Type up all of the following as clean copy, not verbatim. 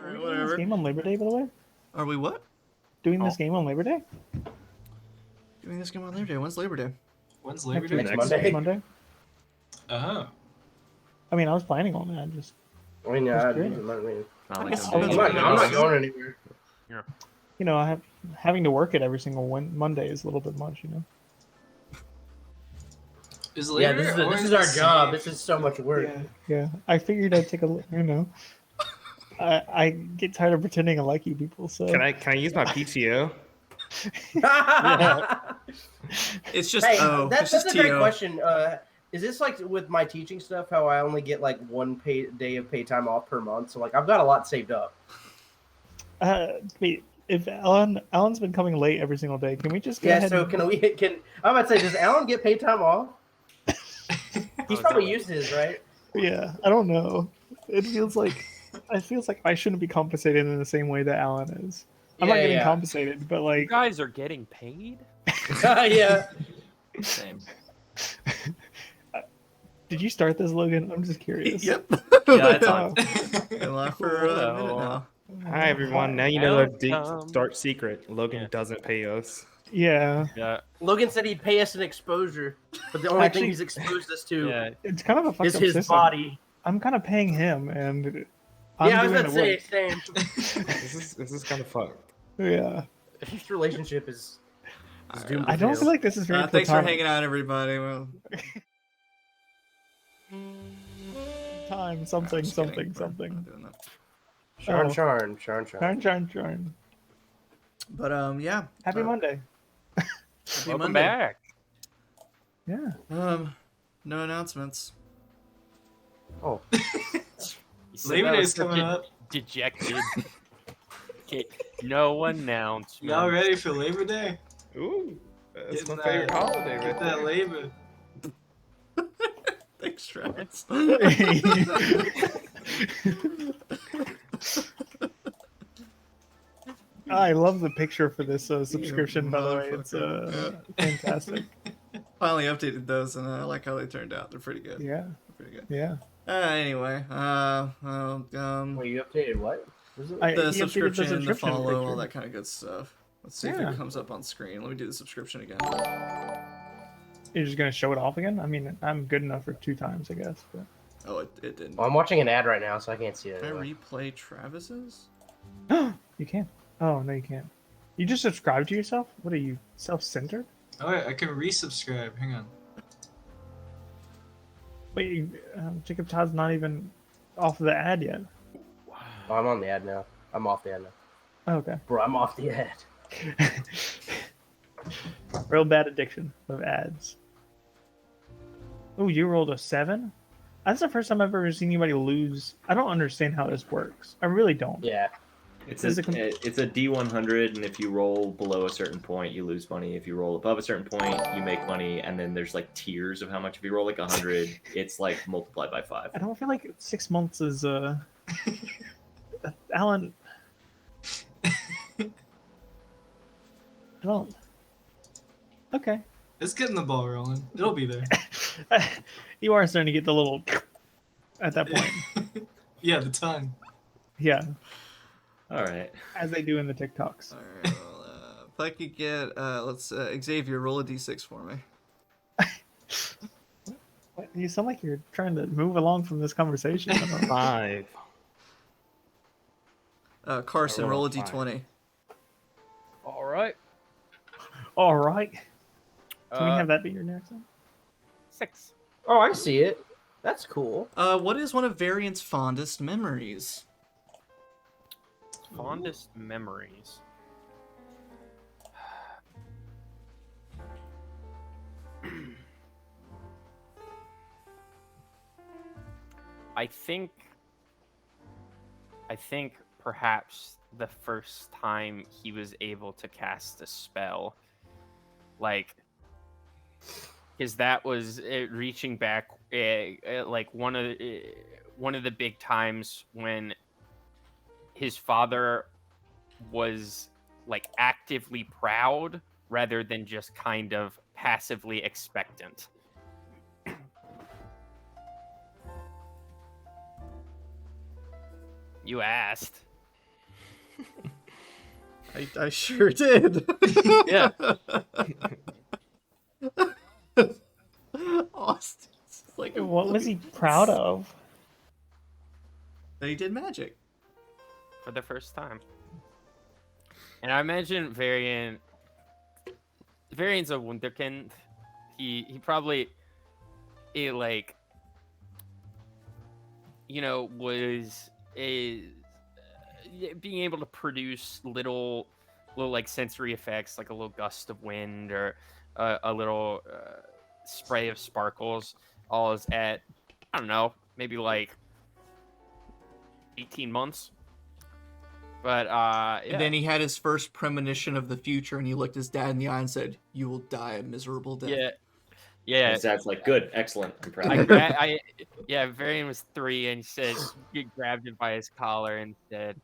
Are we doing this game on Labor Day, by the way? Are we what? Doing this game on Labor Day? Doing this game on Labor Day. When's Labor Day? When's Labor Day? Next Monday. Monday. Oh. I mean, I was planning on that. Just. I mean, yeah, Just curious. I'm guess not going anywhere. You know, having to work it every single Monday is a little bit much. You know. Is Yeah, Labor Day this is our job. This is so much work. Yeah. I figured I'd take a look. You know. I get tired of pretending I like you people. So. Can I use my PTO? It's just Hey, it's that's just a great TO. question. Is this like with my teaching stuff? How I only get like one day of pay time off per month? So like I've got a lot saved up. Wait, if Alan's been coming late every single day, can we just go ahead? So can I'm about to say, does Alan get paid time off? He's probably used his, right? Yeah, I don't know. It feels like I shouldn't be compensated in the same way that Alan is. I'm not getting compensated, but like You guys are getting paid? Yeah. Same. Did you start this, Logan? I'm just curious. Yep. Yeah, it's on. Been live for a minute now. Hi everyone. Now you know a deep Welcome. dark secret. Logan doesn't pay us. Yeah. Yeah. Logan said he'd pay us an exposure, but the only thing he's exposed us to Yeah. It's kind of a fucked is up his system. body. I'm kind of paying him, and I'm Yeah, I was doing about to the say, work. same. This is kind of fucked. Yeah. This relationship is doomed to I don't fail. feel like this is very Thanks for platonic. hanging out, everybody. Well, Time, something. I'm not doing that. Sharn. But yeah. Happy Monday. Happy Welcome Monday. back. Yeah. No announcements. Oh, Labor Day's coming up. Dejected. Okay, no announcement. Y'all ready for Labor Day? Ooh, that's Get my that- favorite holiday Get right that there. labor. Thanks, Travis. I love the picture for this subscription, by the way. It's fantastic. Finally updated those, and I like how they turned out. They're pretty good. Yeah. They're pretty good. Yeah. Anyway, wait, you updated what? Was it? the he updated the subscription, the subscription follow, all picture. that kind of good stuff. Let's see if Yeah. it comes up on screen. Let me do the subscription again. You're just gonna show it off again? I mean, I'm good enough for 2 times, I guess. But... Oh, it didn't. Well, I'm watching an ad right now, so I can't see it. Can I Anyway. replay Travis's? You can. Oh no, you can't. You just subscribe to yourself? What are you, self-centered? Oh, wait, I can resubscribe. Hang on. Wait, Jacob Todd's not even off of the ad yet. Oh, I'm on the ad now. I'm off the ad now. Oh, okay. Bro, I'm off the ad. Real bad addiction of ads. Oh, you rolled a 7? That's the first time I've ever seen anybody lose. I don't understand how this works. I really don't. Yeah. It's a D100, and if you roll below a certain point, you lose money. If you roll above a certain point, you make money, and then there's like tiers of how much. If you roll like 100, it's like multiplied by 5. I don't feel like 6 months is Alan. I don't. Okay. It's getting the ball rolling. It'll be there. You are starting to get the little at that point. Yeah, the tongue. Yeah, All right. as they do in the TikToks. All right. Well, if I could get, let's Xavier roll a d6 for me. What? You sound like you're trying to move along from this conversation. I don't know. 5. Carson, I roll a rolled a d20. All right. All right. Can we have that be your next one? 6. Oh, I see it. That's cool. What is one of Variant's fondest memories? Fondest memories. I think perhaps the first time he was able to cast a spell, like, because that was reaching back, like one of the big times when his father was like actively proud rather than just kind of passively expectant. You asked. I sure did. Yeah. Austin's like a What was he proud of? That he did magic. For the first time. And I imagine Varian's a wunderkind. He probably like was being able to produce little like sensory effects, like a little gust of wind or a little spray of sparkles. All is at, I don't know, maybe like 18 months. But yeah. And then he had his first premonition of the future, and he looked his dad in the eye and said, "You will die a miserable death." Yeah. His dad's like, good, excellent, I'm proud. Varian was 3, and he said he grabbed him by his collar and said,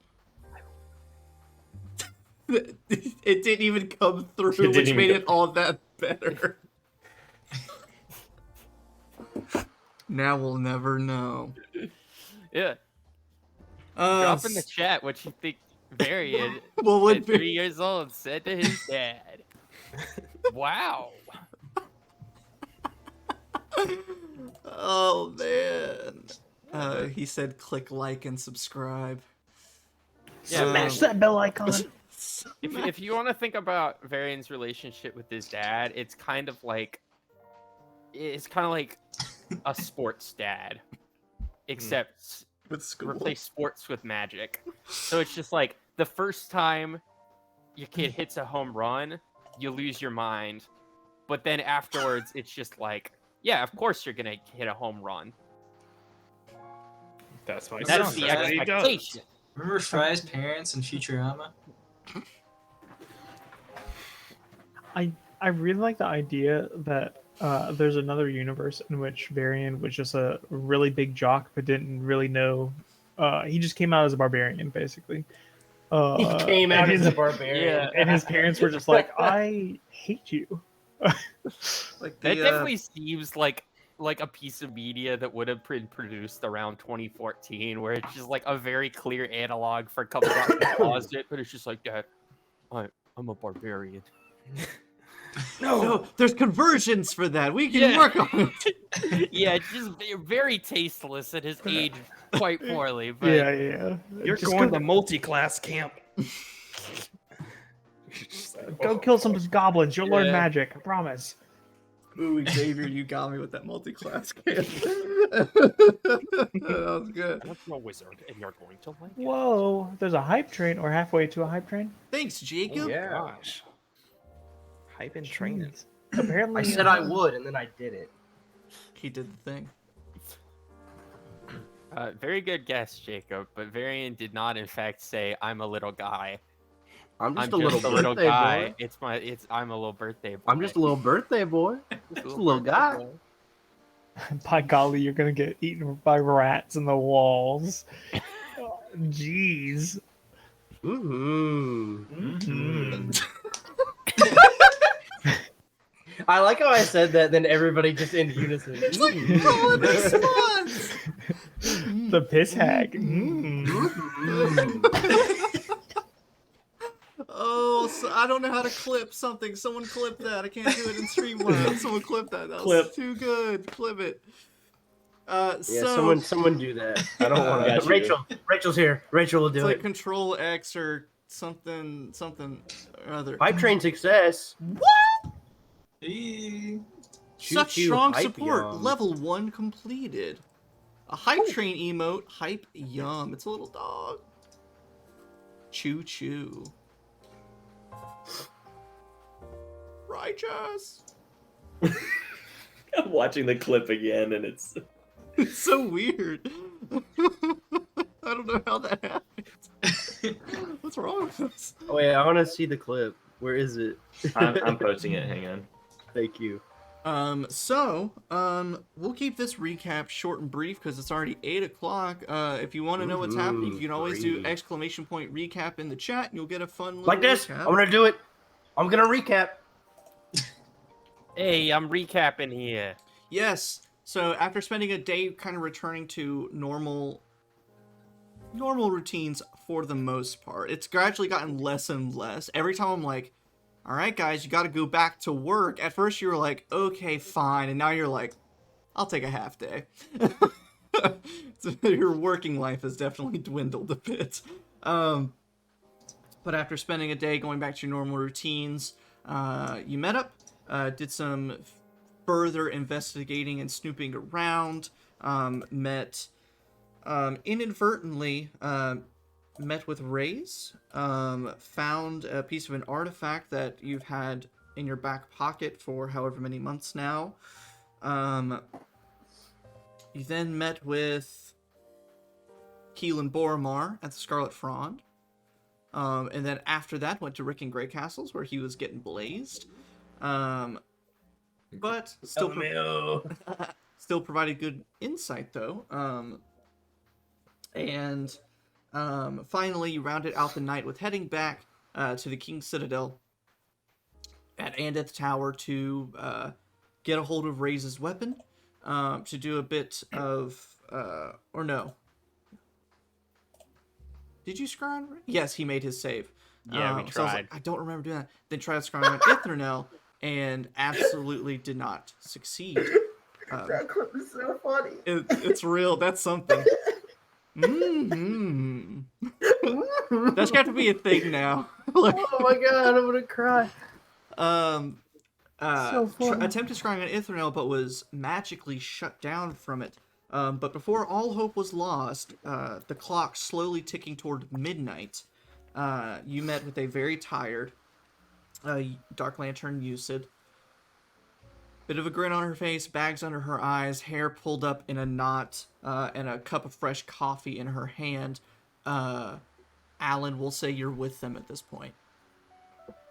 It didn't even come through, didn't which even made go- it all that better. Now we'll never know. "Yeah, drop in the chat what you think Varian What would at be 3 years old said to his dad." Wow. Oh man. He said click like and subscribe. Yeah, Smash that bell icon. If you want to think about Varian's relationship with his dad, it's kind of like a sports dad, except With school. replace sports with magic. So it's just like the first time your kid hits a home run, you lose your mind, but then afterwards it's just like, yeah, of course you're gonna hit a home run. That's my That's son. the That's what he does. expectation. Remember Fry's parents in Futurama? I really like the idea that there's another universe in which Varian was just a really big jock but didn't really know. He just came out as a barbarian, basically. He came out and as his- a barbarian. Yeah. and his parents were just like, "I hate you." Like That the, definitely seems like a piece of media that would have been produced around 2014, where it's just like a very clear analog for coming out of the closet, but it's just like, Dad, I'm a barbarian. no, there's conversions for that. We can Yeah. work on it. Yeah, it's just very tasteless and has aged quite poorly. But Yeah. You're Just going go, to multi-class camp. go kill some goblins. You'll learn Yeah. magic. I promise. Ooh, Xavier, you got me with that multi-class camp. That was good. I'm a wizard, and you're going to like it. Whoa! There's a hype train, or halfway to a hype train. Thanks, Jacob. Yeah. Gosh. Hype and training. Apparently, I said I would, and then I did it. He did the thing. Very good guess, Jacob. But Varian did not, in fact, say, "I'm a little guy." I'm just I'm a little just a little birthday guy. boy. I'm a little birthday boy. I'm just a little birthday boy. Just a little guy. by golly, you're gonna get eaten by rats in the walls. Oh, jeez. Mm-hmm. I like how I said that, then everybody just in unison. Oh, it responds. The piss hag. Oh, so I don't know how to clip something. Someone clip that. I can't do it in Streamlabs. Someone clip that. That was Clip. too good. Clip it. Yeah, So someone do that. I don't want Got to. you. Rachel's here. Rachel will it's do like it. Control X or something or other. Pipe train success. Eee. Such Choo-choo strong hype support. yum. Level 1 completed. A hype train emote. Hype yum. It's a little dog. Choo choo. Righteous. I'm watching the clip again, and it's It's so weird. I don't know how that happened. What's wrong with us? Oh wait, I want to see the clip. Where is it? I'm posting it. Hang on. Thank you. We'll keep this recap short and brief because it's already 8 o'clock. If you want to know what's happening, you can always do brief. ! recap in the chat, and you'll get a fun little Like this. recap. I'm gonna do it. I'm gonna recap. Hey, I'm recapping here. Yes. So after spending a day kind of returning to normal routines for the most part. It's gradually gotten less and less. Every time I'm like, all right, guys, you got to go back to work. At first you were like, okay, fine. And now you're like, I'll take a half day. So your working life has definitely dwindled a bit. But after spending a day going back to your normal routines, you met up, did some further investigating and snooping around, inadvertently met with Rays, found a piece of an artifact that you've had in your back pocket for however many months now. You then met with Keelan Boromar at the Scarlet Frond. And then after that went to Rick and Grey Castles where he was getting blazed. But still, still provided good insight though. And finally you rounded out the night with heading back to the King's Citadel at Andeth Tower to get a hold of Raze's weapon, to do a bit of, or no. Did you scry on? Yes, he made his save. Yeah, we So I was tried. like, I don't remember doing that. Then tried scrying on Ithronel and absolutely did not succeed. That clip is so funny. It's real. That's something. That's got to be a thing now. Like, Oh my god, I'm gonna cry. So funny. attempted scrying on Ithronel, but was magically shut down from it. But before all hope was lost, the clock slowly ticking toward midnight, you met with a very tired Dark Lantern Usid. Bit of a grin on her face, bags under her eyes, hair pulled up in a knot, and a cup of fresh coffee in her hand. Alan, we'll say you're with them at this point.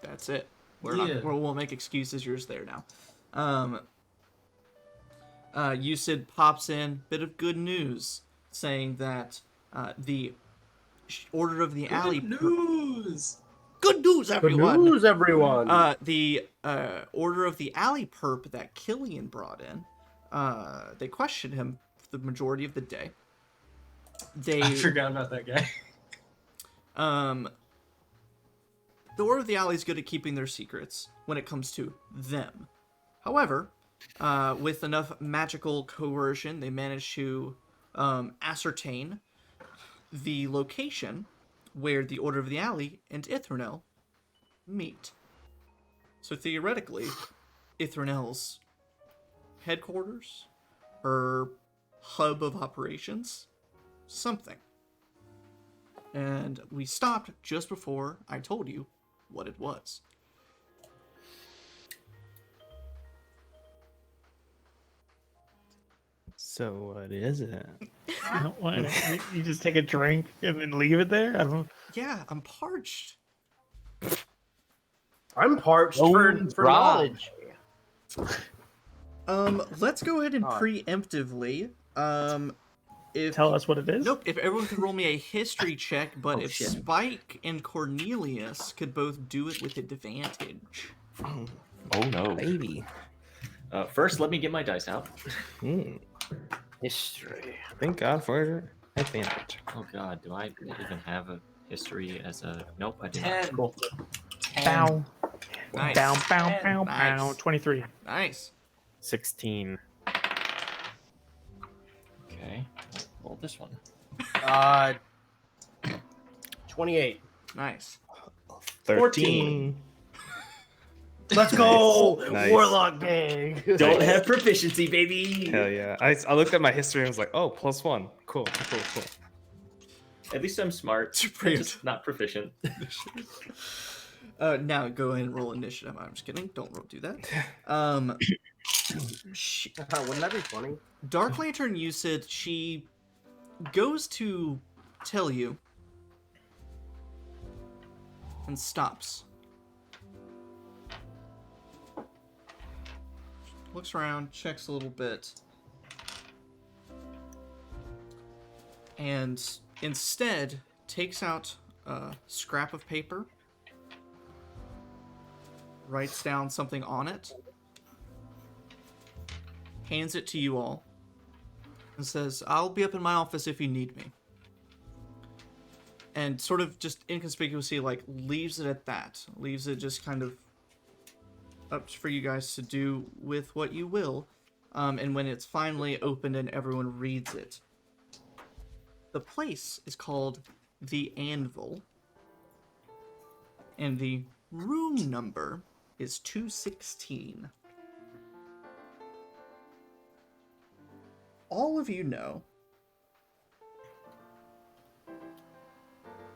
That's it. We won't make excuses. You're just there now. Usid pops in, bit of good news, saying that the Order of the Alley... News! Good news, Good everyone! news, everyone. The Order of the Alley perp that Killian brought in, they questioned him for the majority of the day. I forgot about that guy. The Order of the Alley is good at keeping their secrets when it comes to them. However, with enough magical coercion, they managed to ascertain the location where the Order of the Alley and Ithronel meet. So theoretically, Ithronel's headquarters, her hub of operations, something. And we stopped just before I told you what it was. So what is it? You just take a drink and then leave it there? I don't. Yeah, I'm parched. I'm parched Oh, for Rob. knowledge. Let's go ahead and Alright. preemptively, if Tell us what it is. nope, if everyone could roll me a history check, but Oh, if shit. Spike and Cornelius could both do it with advantage. Oh no. Baby. First, let me get my dice out. History. Thank God for advantage. Oh god, do I even have a history as a... Nope, I do 10. not. Cool. Bow. Nice. Bow, bow, bow, Nice. bow. 23. Nice. 16. Okay, roll this one. 28. Nice. 13. Let's go, Nice. Warlock gang. Don't have proficiency, baby! Hell yeah. I looked at my history and was like, oh, +1. Cool. At least I'm smart. Super. I'm just not proficient. Now go ahead and roll initiative. I'm just kidding. Don't do that. Wouldn't that be funny? Dark Lantern Usid, she goes to tell you and stops. Looks around, checks a little bit, and instead takes out a scrap of paper, writes down something on it, hands it to you all, and says, I'll be up in my office if you need me. and sort of just inconspicuously like leaves it at that. Leaves it just kind of up for you guys to do with what you will. And when it's finally opened and everyone reads it, the place is called the Anvil, and the room number is 216. All of you know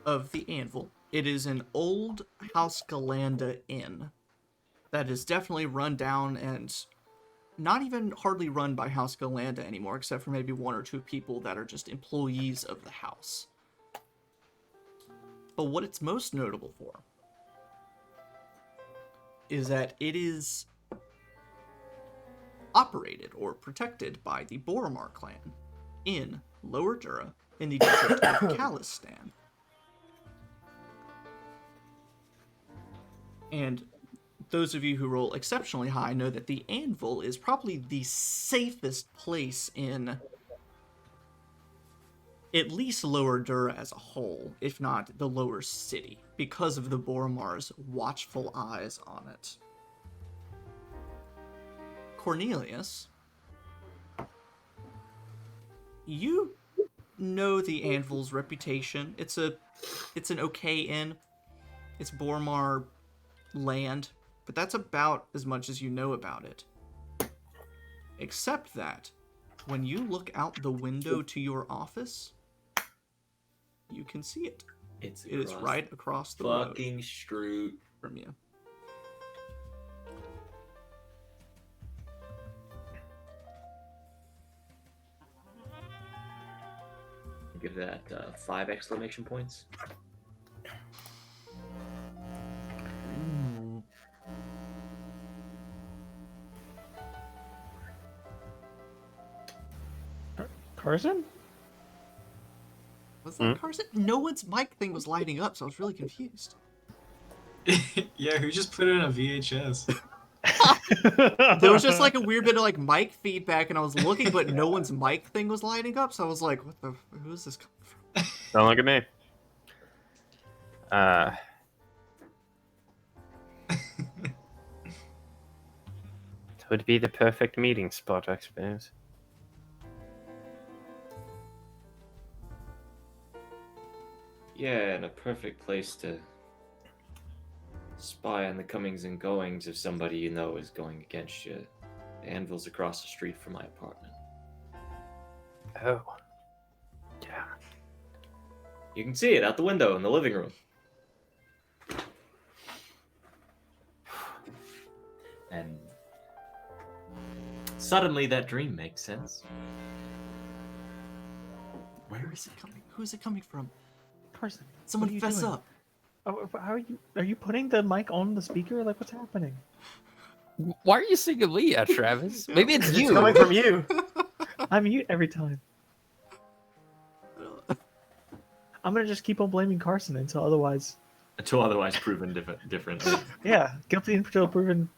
of the Anvil. It is an old House Galanda inn that is definitely run down and not even hardly run by House Galanda anymore, except for maybe one or two people that are just employees of the house. But what it's most notable for is that it is operated or protected by the Boromar clan in Lower Dura in the district of Khalistan. And those of you who roll exceptionally high know that the Anvil is probably the safest place in at least Lower Dura as a whole, if not the lower city, because of the Boromar's watchful eyes on it. Cornelius, you know the Anvil's reputation. It's an okay inn. It's Boromar land, but that's about as much as you know about it. Except that when you look out the window to your office, you can see it. It is right across the road fucking street from you. Give that 5 exclamation points. Carson? Was that Carson? No one's mic thing was lighting up, so I was really confused. Yeah, who just put it in a VHS? There was just like a weird bit of like mic feedback, and I was looking, but no one's mic thing was lighting up, so I was like, who is this coming from? Don't look at me. It would be the perfect meeting spot, I suppose. Yeah, and a perfect place to spy on the comings and goings of somebody you know is going against you. The Anvil's across the street from my apartment. Oh. Yeah. You can see it out the window in the living room. And suddenly that dream makes sense. Where is it coming? Who is it coming from? Carson, Someone what are you fess doing? up. Oh, how are you putting the mic on the speaker? Like, what's happening? Why are you singling me out, Travis? Maybe it's It's you. coming from you. I mute every time. I'm gonna just keep on blaming Carson until otherwise. Until otherwise proven different. Yeah, guilty until proven.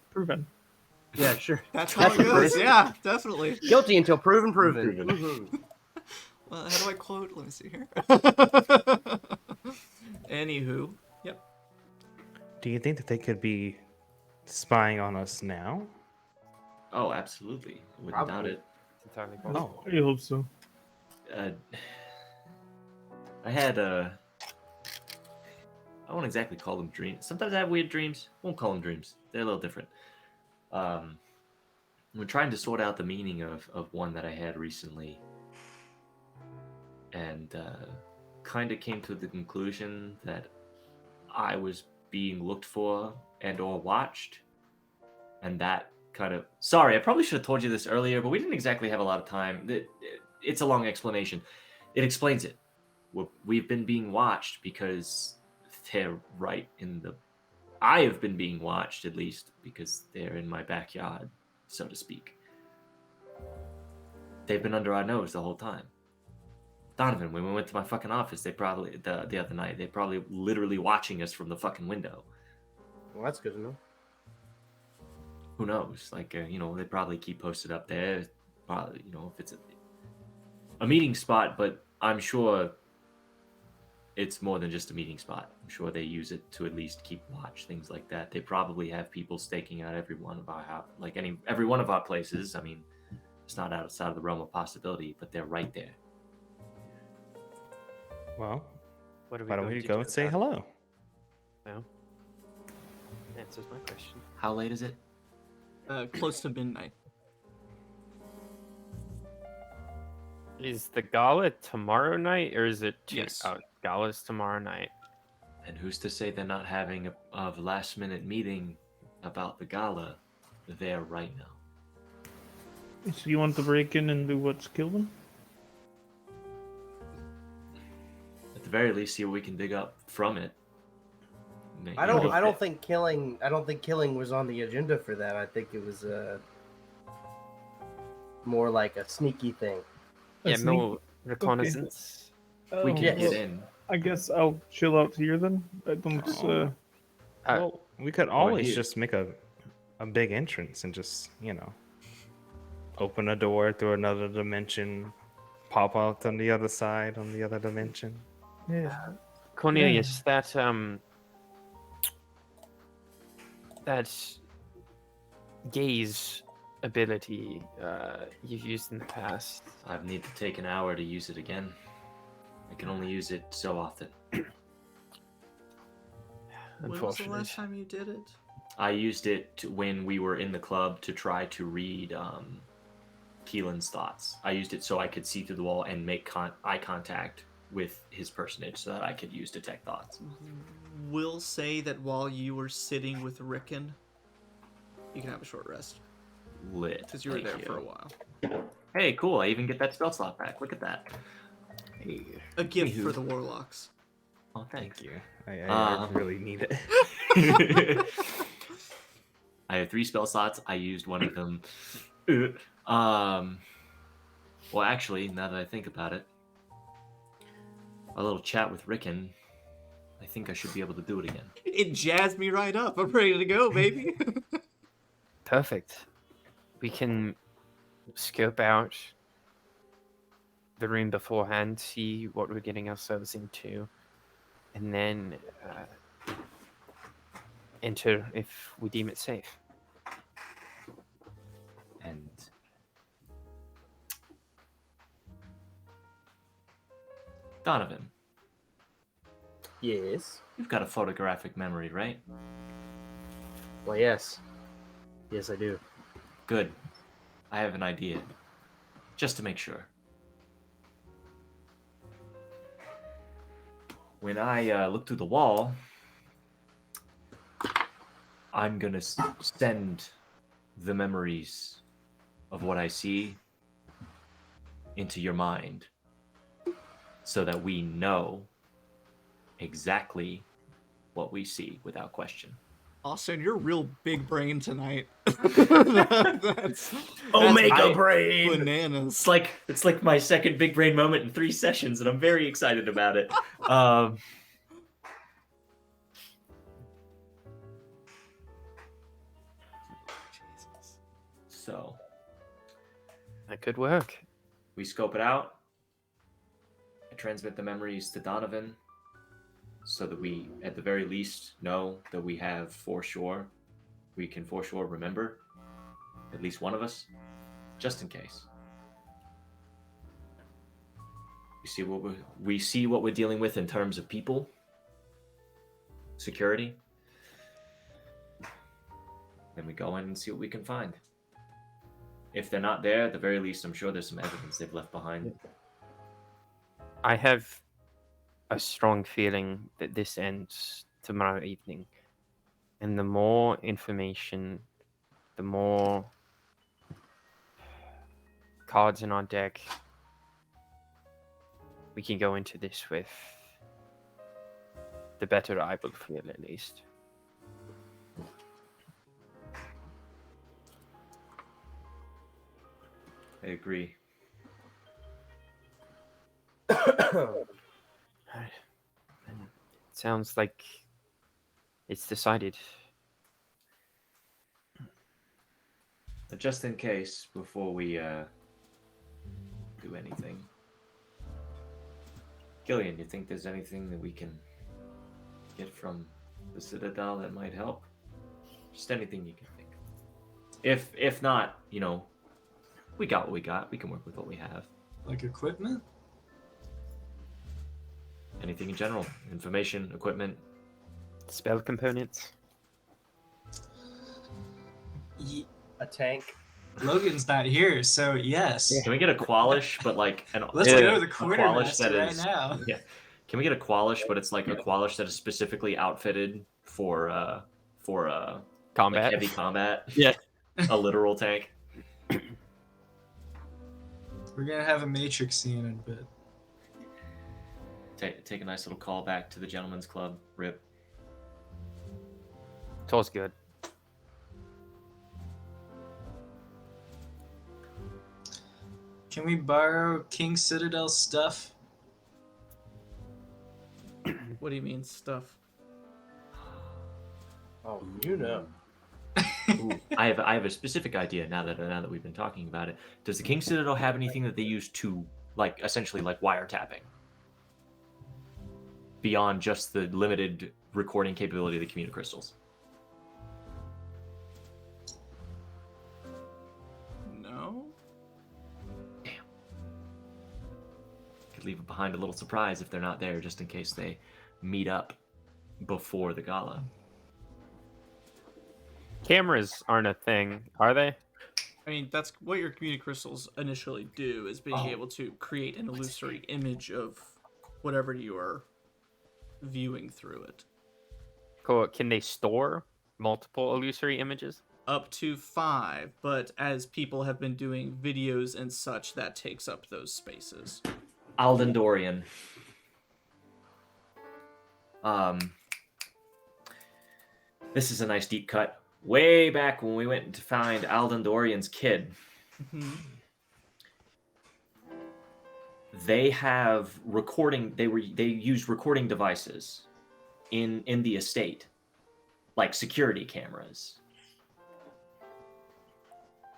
Yeah, sure. That's how it goes. Yeah, definitely. Guilty until proven. Proven. Woohoo. Well, how do I quote? Let me see here. Anywho, yep. Do you think that they could be spying on us now? Oh, absolutely. Wouldn't doubt it. It's entirely possible. Oh, I hope so. I had I won't exactly call them dreams. Sometimes I have weird dreams. Won't call them dreams. They're a little different. We're trying to sort out the meaning of one that I had recently, and kind of came to the conclusion that I was being looked for and or watched, and that kind of... Sorry, I probably should have told you this earlier, but we didn't exactly have a lot of time. It's a long explanation. It explains it. We've been being watched because they're right in the... I have been being watched, at least, because they're in my backyard, so to speak. They've been under our nose the whole time. Donovan, when we went to my fucking office, they probably... The other night, they probably literally watching us from the fucking window. Well, that's good to know. Who knows? Like, they probably keep posted up there. Probably, if it's a meeting spot, but I'm sure it's more than just a meeting spot. I'm sure they use it to at least keep watch, things like that. They probably have people staking out every one of our every one of our places. I mean, it's not outside of the realm of possibility, but they're right there. Well, What are we why don't going we to go do and say about it? hello? Well, answers my question. How late is it? Close to midnight. Is the gala tomorrow night, or is it Yes. Gala's tomorrow night? And who's to say they're not having a last minute meeting about the gala there right now? So you want to break in and do what's kill them? At the very least, see what we can dig up from it. I don't think killing was on the agenda for that. I think it was more like a sneaky thing. Yeah, sneak- more reconnaissance. We Oh, can Yes. get in. I guess I'll chill out here then. I don't. Uh, Well, we could always here. just make a big entrance and just, open a door through another dimension, pop out on the other side on the other dimension. Yeah. Cornelius, that gaze ability you've used in the past. I need to take an hour to use it again. I can only use it so often. When was the Unfortunately. last time you did it? I used it when we were in the club to try to read Keelan's thoughts. I used it so I could see through the wall and make eye contact with his personage so that I could use detect thoughts. Will say that while you were sitting with Rickon, you can have a short rest Lit. because you were Thank there for a while. Hey, cool. I even get that spell slot back. Look at that. Hey. A gift Anywho. for the warlocks. Oh, thanks. Thank you. I really need it. I have 3 spell slots. I used one of them. Well, actually, now that I think about it, a little chat with Rickon, I think I should be able to do it again. It jazzed me right up. I'm ready to go, baby. Perfect. We can scope out the room beforehand, see what we're getting ourselves into, and then enter if we deem it safe. And Donovan, Yes. you've got a photographic memory, right? Well, yes. Yes, I do. Good. I have an idea. Just to make sure. When I look through the wall, I'm gonna send the memories of what I see into your mind so that we know exactly what we see without question. Austin, you're real big brain tonight. that's Omega I- brain. bananas. It's like my second big brain moment in 3 sessions, and I'm very excited about it. So That could work. we scope it out. I transmit the memories to Donovan so that we, at the very least, know that we have for sure. We can for sure remember at least one of us, just in case. We see what we're dealing with in terms of people, security. Then we go in and see what we can find. If they're not there, at the very least, I'm sure there's some evidence they've left behind. I have a strong feeling that this ends tomorrow evening. And the more information, the more cards in our deck we can go into this with, the better I will feel, at least. I agree. And it sounds like it's decided. But just in case, before we do anything, Gillian, you think there's anything that we can get from the Citadel that might help? Just anything you can think of. If not, you know, we got what we got. We can work with what we have. Like equipment? Anything in general. Information, equipment. Spell components. A tank. Logan's not here, so yes. Can we get a Qualish, but like Let's Yeah. go to the a Qualish quartermaster that right is now. Yeah. Can we get a Qualish, but it's like a Qualish that is specifically outfitted for like Combat. heavy combat? Yeah. A literal tank. We're gonna have a Matrix scene in a bit. Take a nice little call back to the gentleman's club. Rip. It's always good. Can we borrow King Citadel stuff? What do you mean stuff? Oh, you know. Ooh, I have a specific idea now that we've been talking about it. Does the King Citadel have anything that they use to like essentially like wiretapping? Beyond just the limited recording capability of the communicrystals? No. Could leave behind a little surprise if they're not there, just in case they meet up before the gala. Cameras aren't a thing, are they? I mean, that's what your communicrystals initially do, is being able to create an illusory image of whatever you are viewing through it. Cool. Can they store multiple illusory images? Up to 5, but as people have been doing videos and such, that takes up those spaces. Alden Dorian. This is a nice deep cut. Way back when we went to find Alden Dorian's kid, they have recording. They used recording devices in the estate, like security cameras.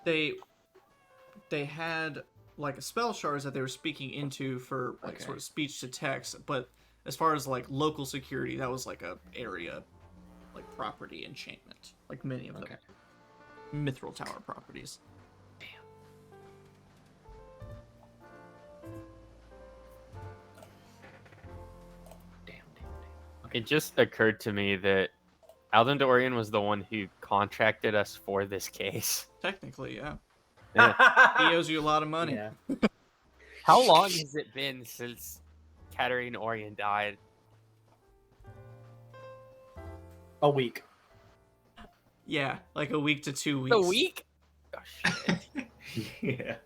They had like a spell shards that they were speaking into for like sort of speech to text, but as far as like local security, that was like a area like property enchantment, like many of the Mithril Tower properties. Damn. It just occurred to me that Alden Dorian was the one who contracted us for this case. Technically, yeah. Yeah. He owes you a lot of money. Yeah. How long has it been since Katarina Orion died? A week. Yeah, like a week to 2 weeks. A week? Oh, shit. Yeah.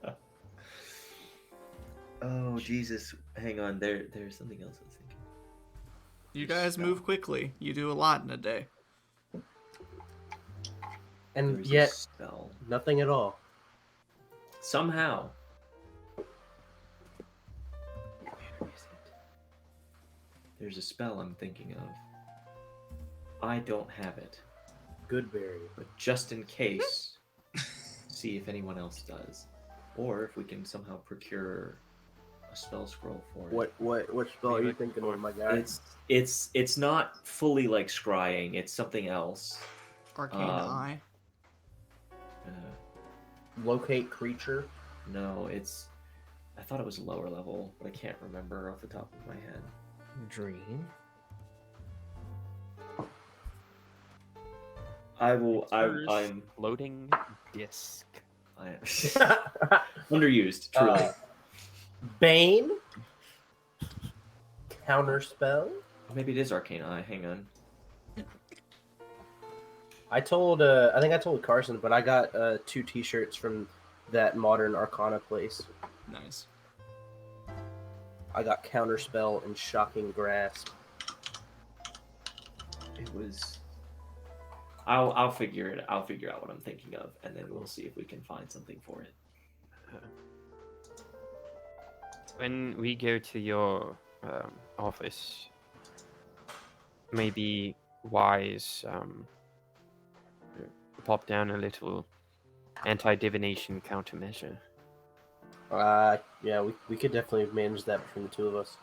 Oh Jesus! Hang on. There's something else I was thinking. You guys move quickly. You do a lot in a day. And There's a yet, spell. nothing at all. Somehow. Where is it? There's a spell I'm thinking of. I don't have it, Goodberry. but just in case, see if anyone else does, or if we can somehow procure a spell scroll for it. What spell are you thinking of, my guy? It's not fully like scrying. It's something else. Arcane Eye. Locate creature. No, I thought it was lower level, but I can't remember off the top of my head. Dream. I'm Floating disc. underused, truly. Bane. Counterspell. Maybe it is Arcane Eye. Hang on. I told Carson, but I got 2 T-shirts from that Modern Arcana place. Nice. I got Counterspell and Shocking Grasp. It was. I'll figure it. I'll figure out what I'm thinking of, and then we'll see if we can find something for it. When we go to your office, maybe wise pop down a little anti-divination countermeasure. Yeah, we could definitely manage that between the two of us.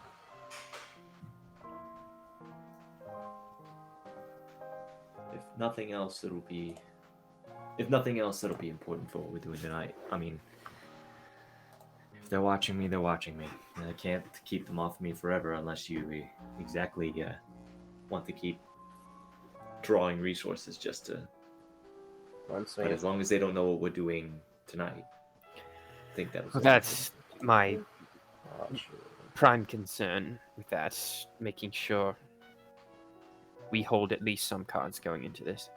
if nothing else, it'll be important for what we're doing tonight. I mean, if they're watching me, they're watching me. And I can't keep them off me forever unless you exactly want to keep drawing resources just to. But as long as they don't know what we're doing tonight, I think that was. Well, that's my prime concern with that, making sure we hold at least some cards going into this.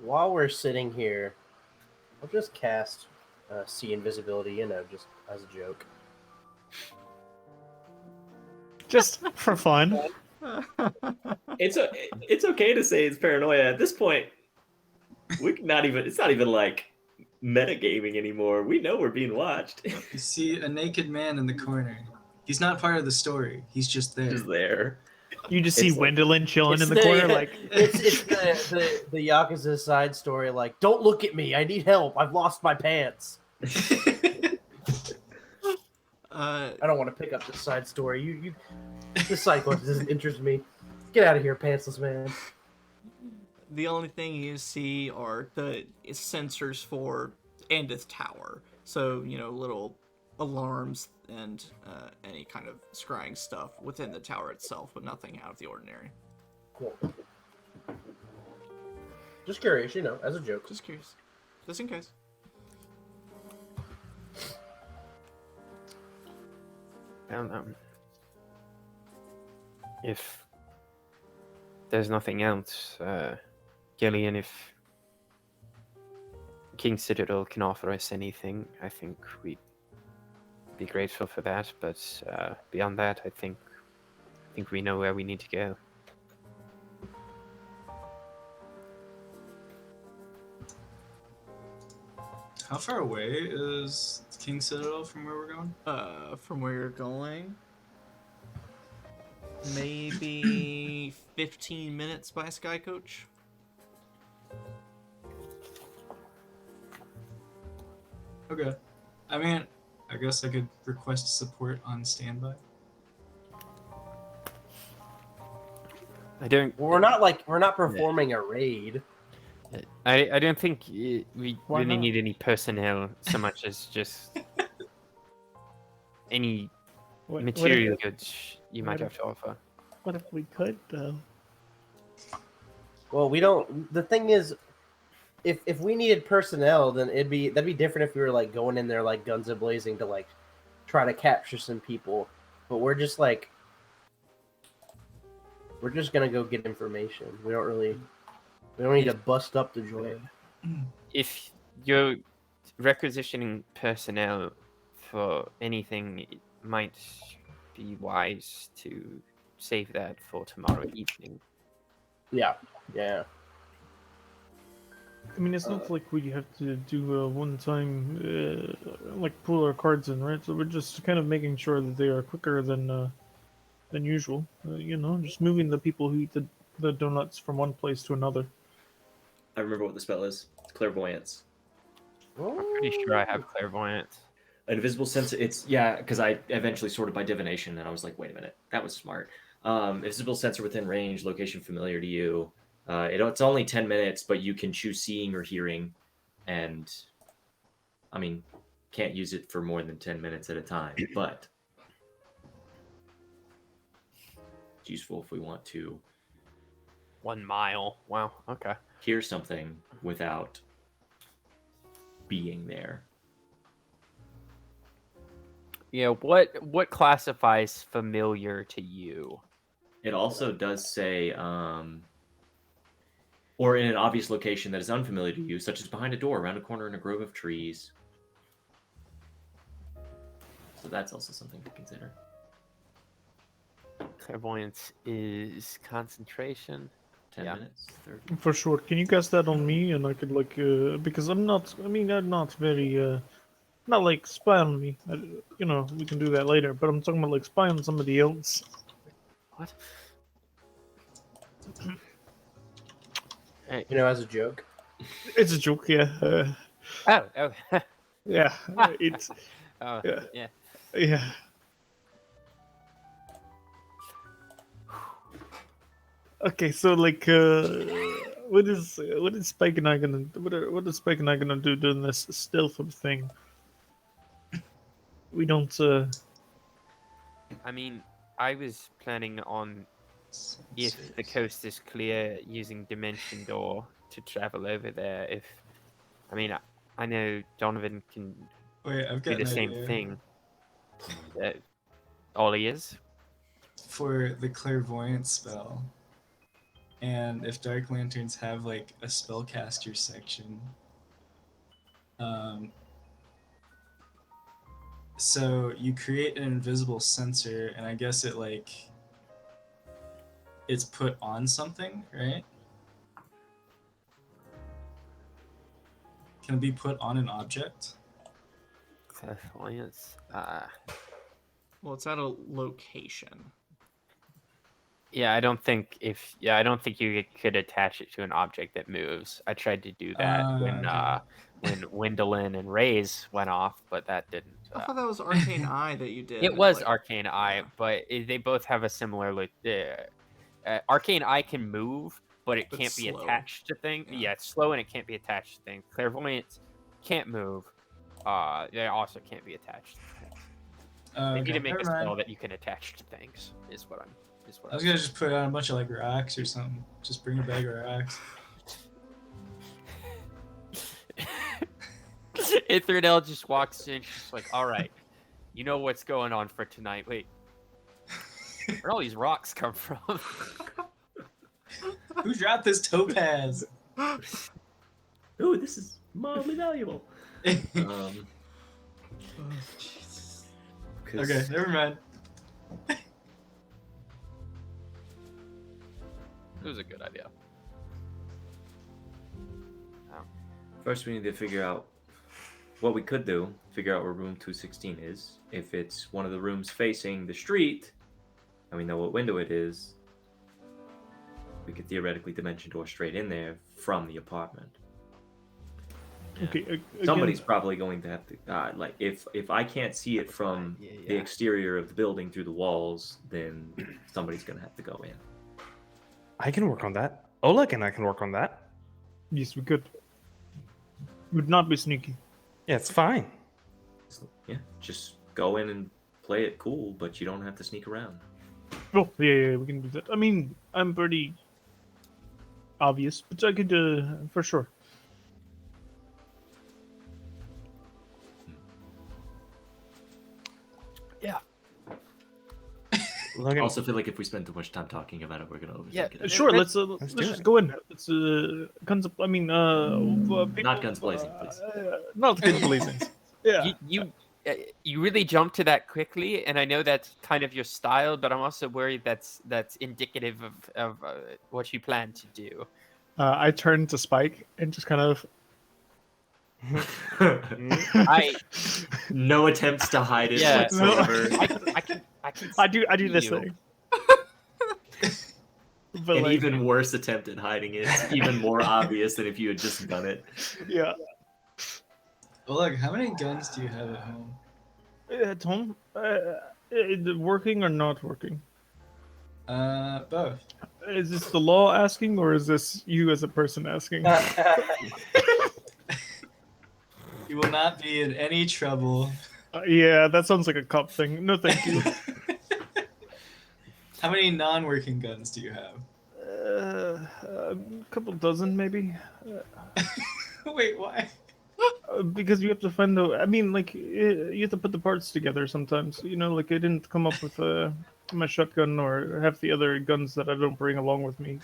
While we're sitting here, I'll just cast see invisibility, just as a joke. Just for fun. It's okay to say it's paranoia at this point. It's not even like metagaming anymore. We know we're being watched. You see a naked man in the corner. He's not part of the story. He's just there. Just there. You just see It's like- Wendeline chilling in the It's corner, like it's the Yakuza side story. Like, don't look at me. I need help. I've lost my pants. I don't want to pick up this side story. You this side quest doesn't interest me. Get out of here, pantsless man. The only thing you see are the sensors for Andith Tower. So, little alarms and any kind of scrying stuff within the tower itself, but nothing out of the ordinary. Cool. Just curious, as a joke. Just curious. Just in case. I don't know. If there's nothing else, Gillian, if King Citadel can offer us anything, I think we'd be grateful for that. But beyond that, I think we know where we need to go. How far away is King Citadel from where we're going? From where you're going, maybe 15 minutes by Sky Coach. Okay. I mean, I guess I could request support on standby. I don't. Well, we're not performing a raid. I don't think we Why really not? need any personnel so much as just any what material if, goods you might what have to offer. what if we could though? Well, we don't. The thing is, if we needed personnel, then that'd be different if we were like going in there like guns a blazing to like try to capture some people. But we're just gonna go get information. We don't need to bust up the joint. If you're requisitioning personnel for anything, it might be wise to save that for tomorrow evening. Yeah. I mean, it's not like we have to do a one-time like pull our cards in, right? So we're just kind of making sure that they are quicker than usual. Just moving the people who eat the donuts from one place to another. I remember what the spell is. It's clairvoyance. I'm pretty sure I have clairvoyance. An invisible sensor. Because I eventually sorted by divination, and I was like, wait a minute, that was smart. Invisible sensor within range, location familiar to you. It's only 10 minutes, but you can choose seeing or hearing, and I mean, can't use it for more than 10 minutes at a time, but it's useful if we want to 1 mile. Wow. Okay. hear something without being there. Yeah. What classifies familiar to you? It also does say, or in an obvious location that is unfamiliar to you, such as behind a door, around a corner, in a grove of trees. So that's also something to consider. Clairvoyance is concentration. 10 Yeah. minutes, 30. For sure. Can you cast that on me? And I could because I'm not very Not like spy on me. You know, we can do that later. But I'm talking about like spy on somebody else. What? Hey. You know, as a joke. It's a joke, yeah. Oh. Yeah. It's Oh. Yeah. Yeah. yeah. Okay, so like, what is Spike and I gonna what is Spike and I gonna do during this stealth thing? We don't. I mean, I was planning on, if the coast is clear, using Dimension Door to travel over there. If, I mean, I know Donovan can Wait, I've do got the an same idea. thing. All he is. For the clairvoyance spell. And if Dark Lanterns have like a spellcaster section, so you create an invisible sensor, and I guess it's put on something, right? Can it be put on an object? Clairvoyance. Well, it's at a location. Yeah, I don't think you could attach it to an object that moves. I tried to do that Okay. when Wendeline and Rays went off, but that didn't. I thought that was Arcane Eye that you did. It was like- Arcane Eye, but they both have a similar. Arcane Eye can move, but it But can't be slow. attached to things. Yeah. Yeah, it's slow and it can't be attached to things. Clairvoyance can't move. They also can't be attached to things. They need to make a spell that you can attach to things. Is what I was gonna just put on a bunch of like rocks or something. Just bring a bag of rocks. Ithronel just walks in. She's like, "All right, you know what's going on for tonight. Wait, where'd all these rocks come from?" Who dropped this topaz? Ooh, this is mildly valuable. Oh, Jesus. 'Cause Okay, never mind. It was a good idea. First, we need to figure out what we could do. Figure out where room 216 is. If it's one of the rooms facing the street, and we know what window it is, we could theoretically dimension door straight in there from the apartment. Okay. Again, Somebody's probably going to have to like if I can't see it from the exterior of the building through the walls, then somebody's gonna have to go in. I can work on that. Oleg and I can work on that. Yes, we could. Would not be sneaky. Yeah, it's fine. So, yeah, just go in and play it cool, but you don't have to sneak around. Oh, yeah, we can do that. I mean, I'm pretty obvious, but I could, for sure. Yeah. Logan, I also feel like if we spend too much time talking about it, we're gonna overthink Yeah, it. Sure, let's do just it. go in. Let's guns. I mean, people, Not guns blazing, please. Not guns blazing. Yeah. You really jumped to that quickly, and I know that's kind of your style, but I'm also worried that's indicative of what you plan to do. I turned to Spike and just kind of. I No attempts to hide it Yeah. whatsoever. I can I do this you. thing. But An like, even worse attempt at hiding it. It's even more obvious than if you had just done it. yeah. Well, look, how many guns do you have at home? At home, working or not working? Both. Is this the law asking, or is this you as a person asking? You will not be in any trouble. Yeah, that sounds like a cop thing. No, thank you. How many non-working guns do you have? A couple dozen, maybe. Wait, why? Because you have to find the. I mean, like you have to put the parts together sometimes. You know, like I didn't come up with my shotgun or half the other guns that I don't bring along with me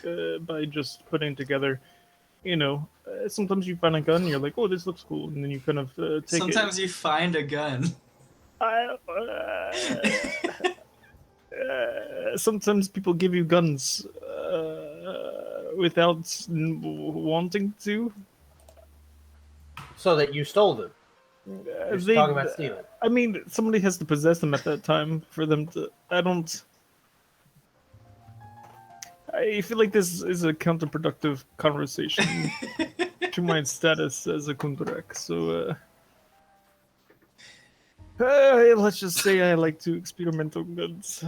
by just putting together. You know, sometimes you find a gun, and you're like, "Oh, this looks cool," and then you kind of take Sometimes you find a gun. Sometimes people give you guns without wanting to. So that you stole them. You're just talking about stealing. I mean, somebody has to possess them at that time for them to. I feel like this is a counterproductive conversation to my status as a Kundrak. So, let's just say I like to experiment on goods.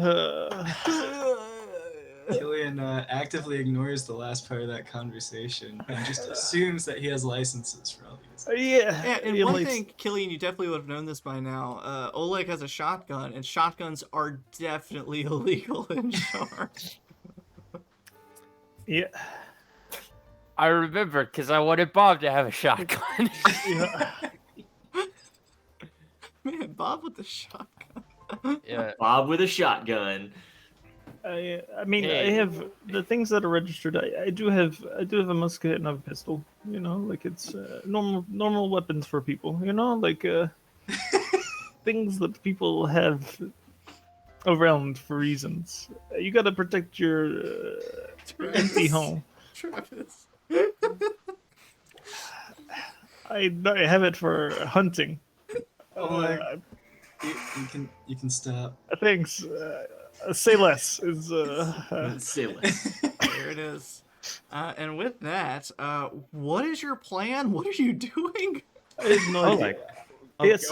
Killian actively ignores the last part of that conversation and just assumes that he has licenses for all these. Yeah, and one thing, Killian, you definitely would have known this by now. Oleg has a shotgun, and shotguns are definitely illegal in Sharn. Yeah. I remember because I wanted Bob to have a shotgun. Yeah. Man, Bob with the shotgun. Yeah. Bob with a shotgun. I mean, Hey. I have the things that are registered. I do have a musket and a pistol. You know, like it's normal weapons for people. You know, like things that people have around for reasons. You got to protect your empty home. Travis. I have it for hunting. Oleg, you can stop. Thanks. Say less is Silly. There it is. And with that, what is your plan? What are you doing? I have no idea. Yes.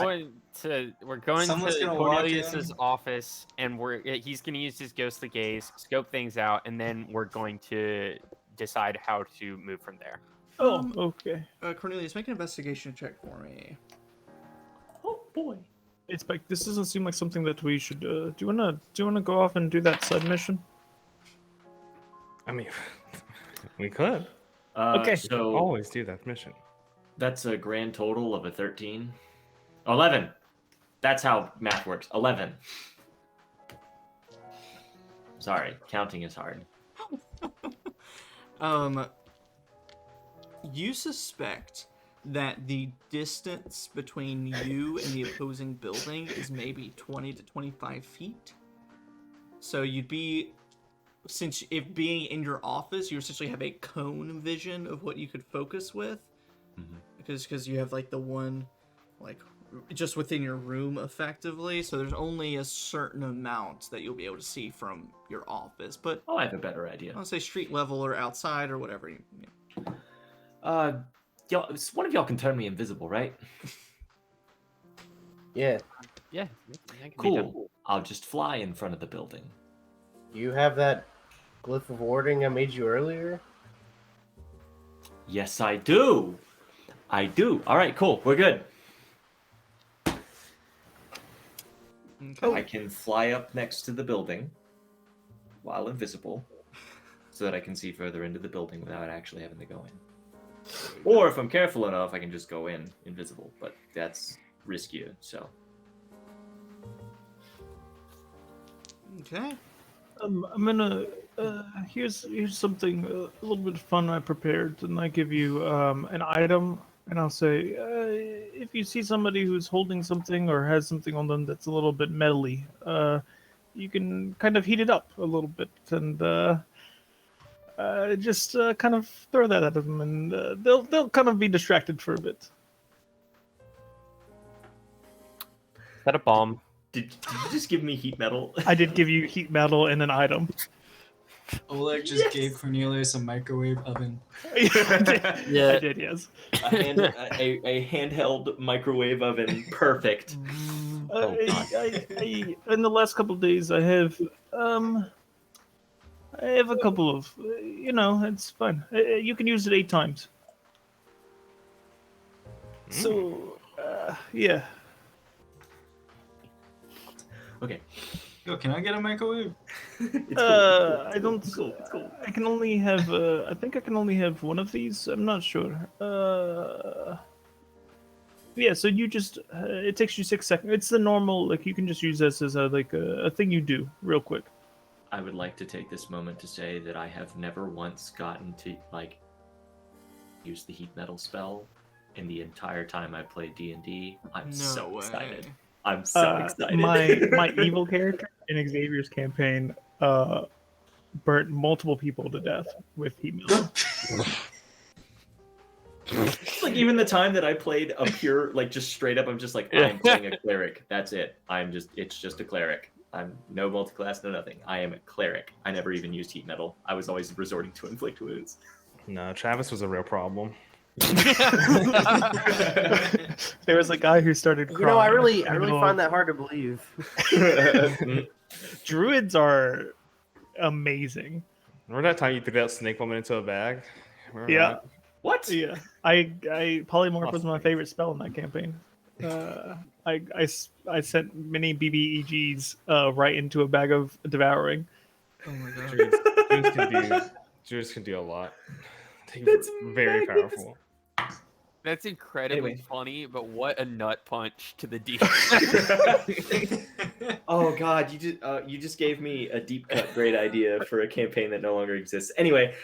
We're going Someone's to gonna walk Cornelius's in. office, and he's going to use his ghostly gaze, scope things out, and then we're going to decide how to move from there. Oh, okay. Cornelius, make an investigation check for me. Oh boy. This doesn't seem like something that we should. Do you wanna go off and do that side mission? I mean, we could Okay. So always do that mission. that's a grand total of a 13. 11. That's how math works. 11. Sorry, counting is hard. You suspect that the distance between you and the opposing building is maybe 20 to 25 feet. So you'd be, since if being in your office, you essentially have a cone vision of what you could focus with. Mhm. Because you have like the one, like, just within your room effectively. So there's only a certain amount that you'll be able to see from your office. But Oh, I have a better idea. I'll say street level or outside or whatever. Y'all, one of y'all can turn me invisible, right? Yeah. Yeah. That can be done. Cool. I'll just fly in front of the building. You have that glyph of warding I made you earlier? Yes, I do. I do. All right, cool. We're good. Okay. I can fly up next to the building while invisible so that I can see further into the building without actually having to go in. Or if I'm careful enough, I can just go in invisible, but that's riskier, so. Okay. I'm gonna. Here's something a little bit fun I prepared, and I give you an item, and I'll say if you see somebody who's holding something or has something on them that's a little bit metally, you can kind of heat it up a little bit and just kind of throw that at them, and they'll kind of be distracted for a bit. Is that a bomb? Did you just give me heat metal? I did give you heat metal and an item. Oleg just gave Cornelius a microwave oven. I did, yes. a handheld microwave oven. Perfect. I in the last couple of days, I have a couple of, it's fine. You can use it 8 times. So, yeah. Okay. Yo, can I get a microwave? It's I don't. It's cool. It's cool. I can only have. I think I can only have one of these. I'm not sure. Yeah. So you just. It takes you 6 seconds. It's the normal. Like, you can just use this as a thing you do real quick. I would like to take this moment to say that I have never once gotten to use the heat metal spell in the entire time I played D&D. I'm so excited. I'm so excited. My evil character in Xavier's campaign burnt multiple people to death with heat metal. It's like even the time that I played a pure, like just straight up, I'm just like, I'm playing a cleric. That's it. It's just a cleric. I'm no multiclass, no nothing. I am a cleric. I never even used heat metal. I was always resorting to inflict wounds. No, Travis was a real problem. There was a guy who started crying. You know, I really in the middle find of- that hard to believe. Druids are amazing. Remember that time you threw that snake woman into a bag? Remember Yeah. that? What? Yeah, I polymorph was my favorite spell in that campaign. I sent many BBEGs right into a bag of devouring. Oh my god. Druids can do a lot. That's Very powerful. That's incredibly Anyway. funny, but what a nut punch to the D. Oh god, you just gave me a deep cut great idea for a campaign that no longer exists. Anyway,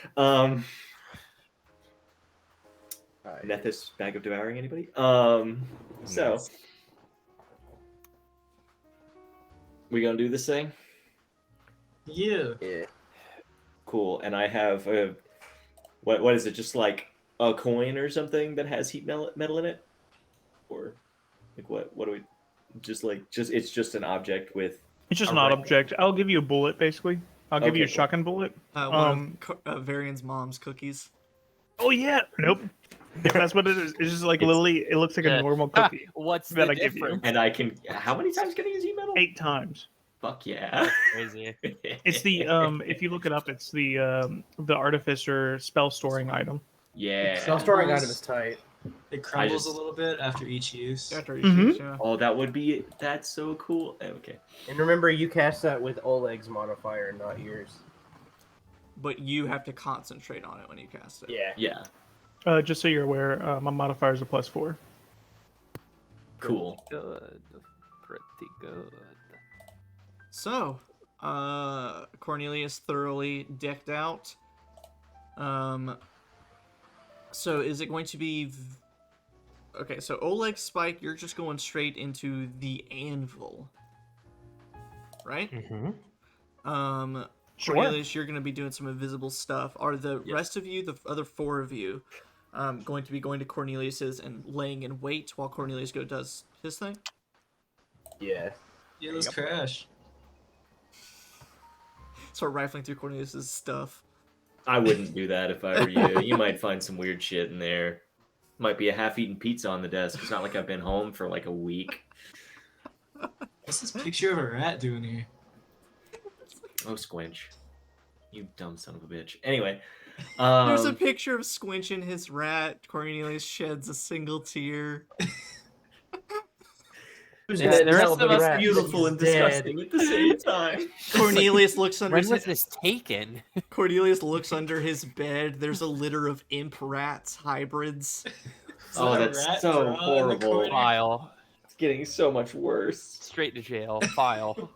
Nethys bag of devouring anybody? So Nice. we gonna do this thing? Yeah. Yeah. Cool. And I have a what is it? Just like a coin or something that has heat metal in it, or like what do we just it's just an object with It's just a an rank. object. I'll give you a bullet, basically. I'll give you a Okay, cool. shotgun bullet. One of Varian's mom's cookies. Oh yeah. Nope. If that's what it is. It's just like It's- literally, it looks like a normal cookie. What's That the I give you. difference? And I can. How many times can I use heat metal? 8 times. Fuck yeah. Crazy. It's the if you look it up, it's the artificer spell storing item. Yeah. Spell storing item is tight. It crumbles just- a little bit after each use. After each Mhm. use, yeah. Oh, that's so cool. Okay. And remember, you cast that with Oleg's modifier, not yours. But you have to concentrate on it when you cast it. Yeah. Yeah. Just so you're aware, my modifier is a +4. Cool. Good. Pretty good. So, Cornelius thoroughly decked out. So is it going to be? Okay, so Oleg, Spike, you're just going straight into the anvil, right? Mm-hmm. Sure. Cornelius, you're going to be doing some invisible stuff. Are the Yes. rest of you, the other 4 of you, going to be going to Cornelius's and laying in wait while Cornelius does his thing? Yeah. Yeah, let's crash. Start rifling through Cornelius's stuff. I wouldn't do that if I were you. You might find some weird shit in there. Might be a half-eaten pizza on the desk. It's not like I've been home for like a week. What's this picture of a rat doing here? Oh, Squinch. You dumb son of a bitch. Anyway. There's a picture of Squinch and his rat. Cornelius sheds a single tear. Who's Yeah, gonna the rest tell of the us rat beautiful and he's dead? disgusting at the same time. Cornelius looks under When his was this taken? Cornelius looks under his bed. There's a litter of imp rats, hybrids. Is Oh, that a that's rat so drawn in the horrible. corner? File. It's getting so much worse. Straight to jail. File.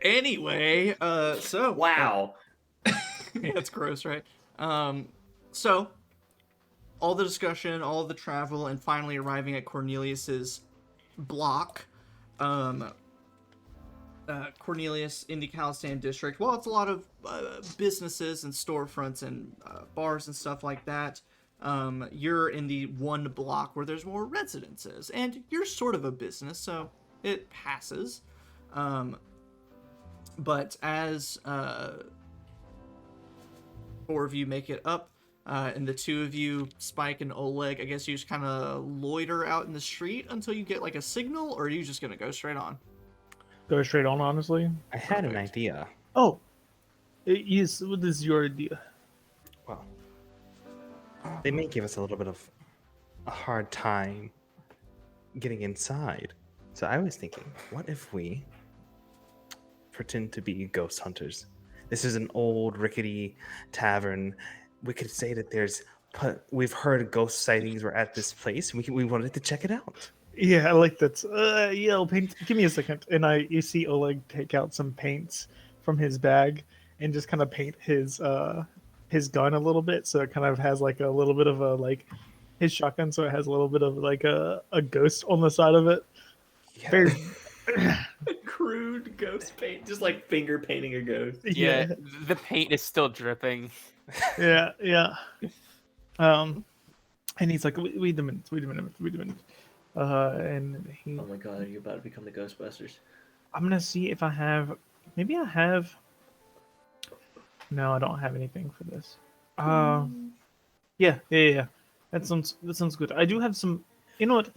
Anyway, so Wow. yeah, it's gross, right? So all the discussion, all the travel, and finally arriving at Cornelius's block. Cornelius in the Calistan district. Well, it's a lot of businesses and storefronts and bars and stuff like that. You're in the one block where there's more residences, and you're sort of a business, so it passes. But as 4 of you make it up, and the 2 of you, Spike and Oleg, I guess you just kind of loiter out in the street until you get like a signal, or are you just gonna go straight on? Go straight on, honestly. I had an idea. Oh, yes. What is your idea? Well, they may give us a little bit of a hard time getting inside. So I was thinking, what if we pretend to be ghost hunters? This is an old rickety tavern. We could say that we've heard ghost sightings were at this place. We wanted to check it out. Yeah, I like that. Yeah, I'll paint. Give me a second. And you see Oleg take out some paints from his bag and just kind of paint his gun a little bit, so it kind of has like a little bit of a his shotgun, so it has a little bit of like a ghost on the side of it. Yeah. Very, Crude ghost paint, just like finger painting a ghost. Yeah, the paint is still dripping. yeah. And he's like, wait a minute. And he, Oh my god, are you about to become the Ghostbusters? I'm gonna see if I have. Maybe I have. No, I don't have anything for this. Yeah. That sounds good. I do have some. You know what?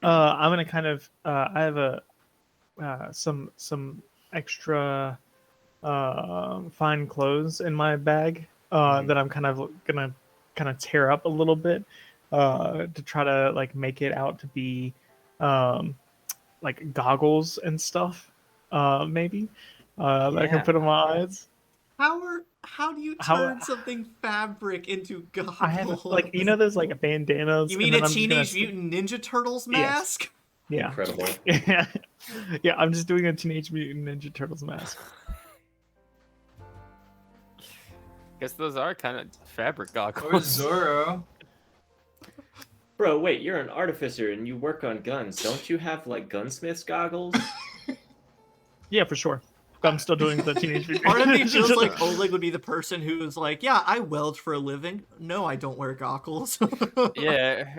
I'm gonna kind of. I have some extra fine clothes in my bag that I'm kind of gonna tear up a little bit to try to like make it out to be like goggles and stuff maybe that I can put on my eyes. How do you How- turn something fabric into goggles? I have like those like bandanas. You and mean then a I'm just gonna Teenage Mutant Ninja Turtles Yes. mask? Yeah. Incredible. Yeah, I'm just doing a Teenage Mutant Ninja Turtles mask. Guess those are kind of fabric Or goggles. Zorro. Bro, wait, you're an artificer and you work on guns. Don't you have like gunsmith's goggles? Yeah, for sure. I'm still doing the Teenage Mutant. Part of me Ninja feels Turtles. like Oleg would be the person who's like, yeah, I weld for a living. No, I don't wear goggles. Yeah.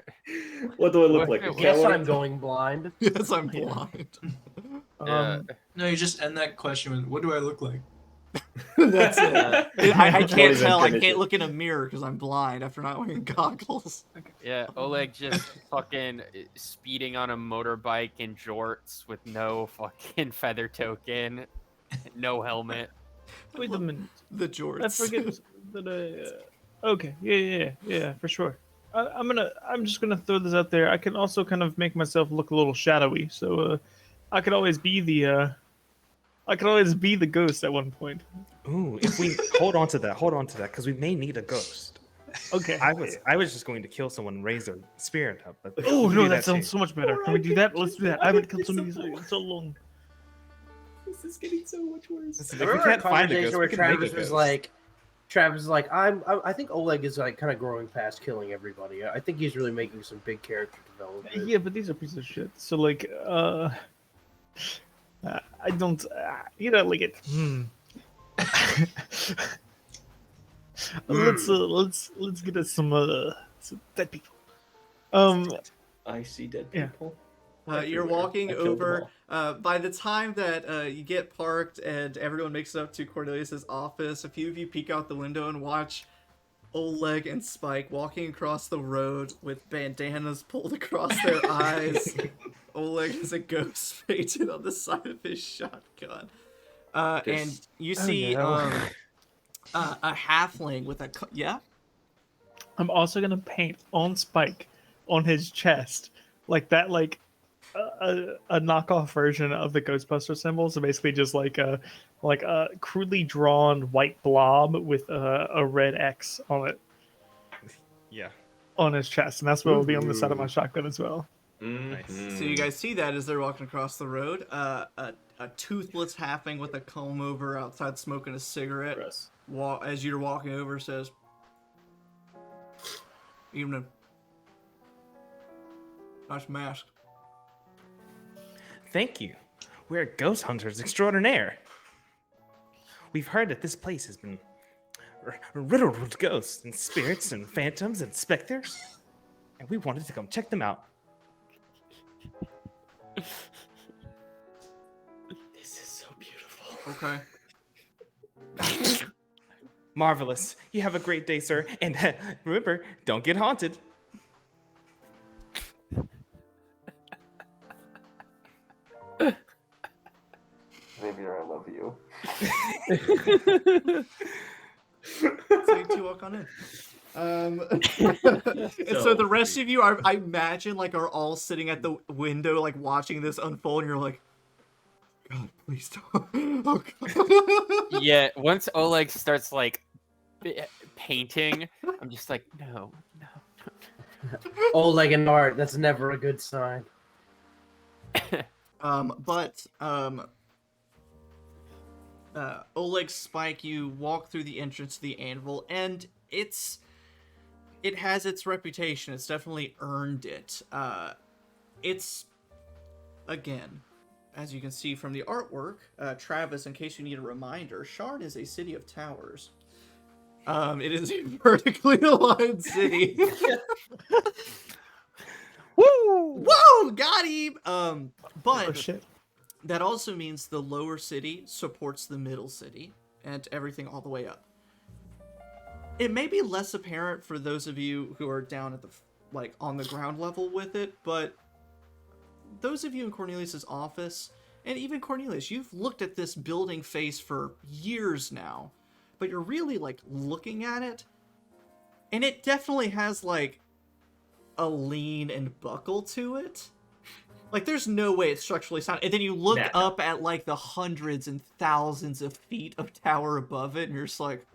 What do I look like? A Yes, Yes, coward? I'm going blind. Yes, I'm Yeah. blind. Yeah. No, you just end that question with, "What do I look like?" That's it. I Don't can't even tell. I finish can't it. look in a mirror because I'm blind after not wearing goggles. Yeah, Oleg just fucking speeding on a motorbike in jorts with no fucking feather token, no helmet. Wait a minute. The jorts. I forget that I. Okay, yeah, for sure. I'm just gonna throw this out there. I can also kind of make myself look a little shadowy, so I could always be the ghost at one point. Ooh, if we hold on to that, because we may need a ghost. Okay. I was just going to kill someone and raise their spirit up. But Oh we can no, do that sounds too. so much better. Can we do that? Let's do that. I haven't killed somebody in so long. This is getting so much worse. Listen, I if we remember a can't find a conversation ghost, where we can make a Travis was ghost. like, I think Oleg is like kind of growing past killing everybody. I think he's really making some big character development. Yeah, but these are pieces of shit. So like, I don't, like it. Let's get us some dead people. I see dead Yeah. people. You're everywhere. walking I killed them over. all. By the time that you get parked and everyone makes it up to Cornelius's office, a few of you peek out the window and watch Oleg and Spike walking across the road with bandanas pulled across their eyes. Oleg has a ghost painted on the side of his shotgun. And Just- you see no. a halfling with a... Yeah? I'm also gonna paint on Spike on his chest like that, like a knockoff version of the Ghostbuster symbol. So basically, just like a crudely drawn white blob with a red X on it Yeah. on his chest, and that's what will be on the side of my shotgun as well. So you guys see that as they're walking across the road. A toothless halfling with a comb over outside smoking a cigarette. Gross. As you're walking over, says, "Evening. Nice mask." Thank you. We're ghost hunters extraordinaire. We've heard that this place has been riddled with ghosts and spirits and phantoms and specters, and we wanted to come check them out. This is so beautiful. Okay. Marvelous. You have a great day, sir. And remember, don't get haunted. Xavier, I love you. So you two walk on in. And so the rest of you are, I imagine, like, are all sitting at the window, like, watching this unfold, and you're like, God, please don't. Oh, God. Yeah, once Oleg starts like painting, I'm just like, no. Oleg and art, that's never a good sign. Oleg, Spike, you walk through the entrance to the anvil, and it has its reputation. It's definitely earned it. It's, again, as you can see from the artwork, Travis, in case you need a reminder, Sharn is a city of towers. It is a vertically aligned city. Woo! Whoa, got him. Oh But shit. that also means the lower city supports the middle city and everything all the way up. It may be less apparent for those of you who are down at the on the ground level with it, but those of you in Cornelius's office, and even Cornelius, you've looked at this building face for years now, but you're really looking at it, and it definitely has a lean and buckle to it. There's no way it's structurally sound. And then you look up at the hundreds and thousands of feet of tower above it, and you're just like,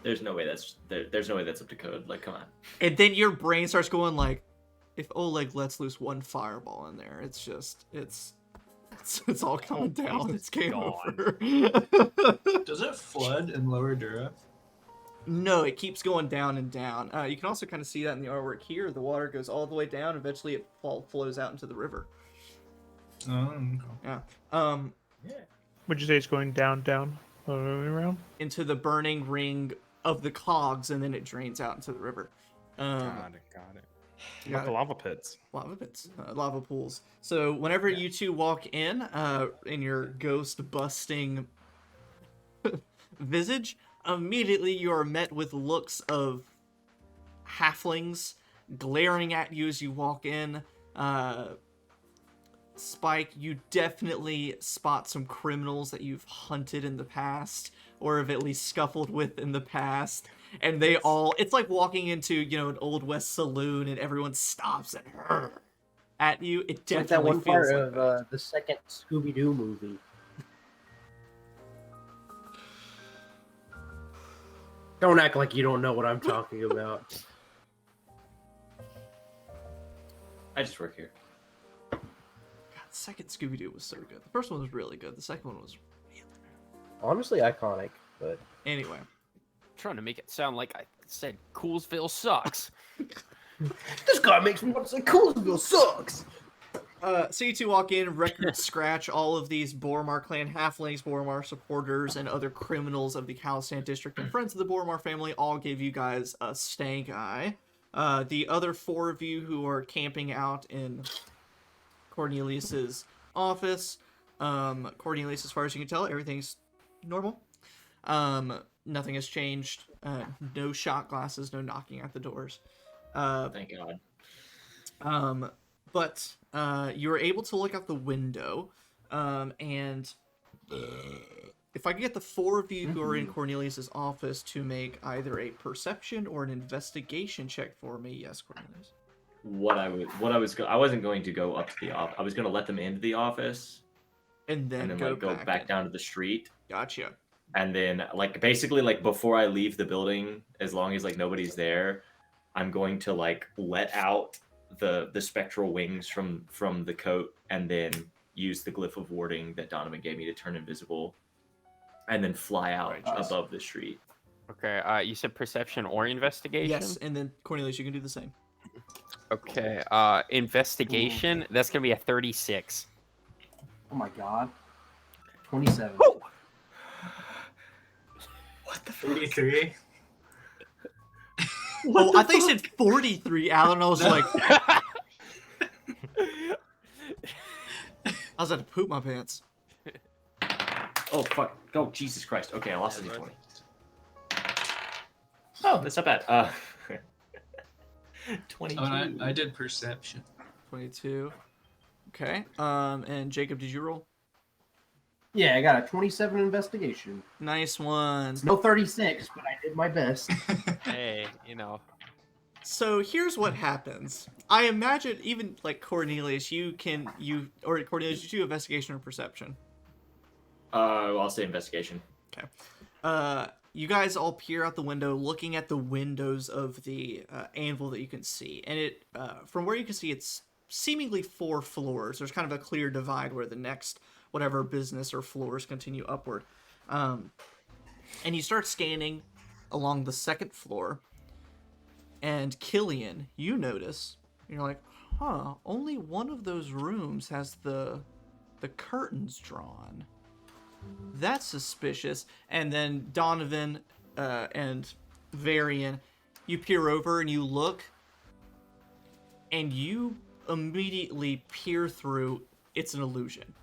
There's no way that's up to code. Come on. and then your brain starts going if Oleg lets loose one fireball in there, it's just it's all coming down. It's game over. Does it flood in Lower Dura? No, it keeps going down and down. You can also kind of see that in the artwork here. The water goes all the way down. Eventually, it flows out into the river. Oh, okay. Yeah. Would you say it's going down, all the way around? Into the burning ring of the cogs, and then it drains out into the river. Got it. Yeah. Like the lava pits. Lava pits, lava pools. So whenever you two walk in your ghost busting visage, immediately you are met with looks of halflings glaring at you as you walk in. Spike, you definitely spot some criminals that you've hunted in the past, or have at least scuffled with in the past. And they all, it's like walking into, an Old West saloon and everyone stops at you. It It's like definitely that one feels part like of that. the second Scooby-Doo movie. Don't act like you don't know what I'm talking about. I just work here. God, the second Scooby-Doo was so good. The first one was really good. The second one was really Honestly, iconic, but Anyway. Trying to make it sound like I said Coolsville sucks. this guy makes me want to say Coolsville sucks. So you two walk in, record scratch all of these Boromar clan halflings, Boromar supporters, and other criminals of the Calistan district and friends of the Boromar family all give you guys a stank eye. The other four of you who are camping out in Cornelius's office, Cornelius, as far as you can tell, everything's normal. Nothing has changed. No shot glasses, no knocking at the doors. Thank God. But you were able to look out the window, and if I could get the four of you who are in Cornelius's office to make either a perception or an investigation check for me, yes, Cornelius. I wasn't going to go up to the office. I was going to let them into the office And then, and then go back in. down to the street. Gotcha. And then basically before I leave the building, as long as nobody's there, I'm going to let out the spectral wings from the coat, and then use the glyph of warding that Donovan gave me to turn invisible, and then fly out above the street. Okay, you said perception or investigation? Yes, and then Cornelius, you can do the same. Okay, investigation, that's going to be a 36. Oh my god. 27. What the 33. Oh, I think you said 43, Alan. I was like, I was about to poop my pants. Oh fuck! Oh Jesus Christ! Okay, I lost a d20. Oh, that's not bad. 22. Oh, and I did perception. 22. Okay. And Jacob, did you roll? Yeah, I got a 27 investigation. Nice one. No 36, but I did my best. Hey, So here's what happens. I imagine even Cornelius, Cornelius, you do investigation or perception. I'll say investigation. Okay. You guys all peer out the window, looking at the windows of the anvil that you can see, and it, from where you can see, it's seemingly 4 floors. There's kind of a clear divide where the next whatever business or floors continue upward. And you start scanning along the 2nd floor, and Killian, you notice, and you're like, huh, only one of those rooms has the curtains drawn. That's suspicious. And then Donovan, and Varian, you peer over and you look, and you immediately peer through. It's an illusion.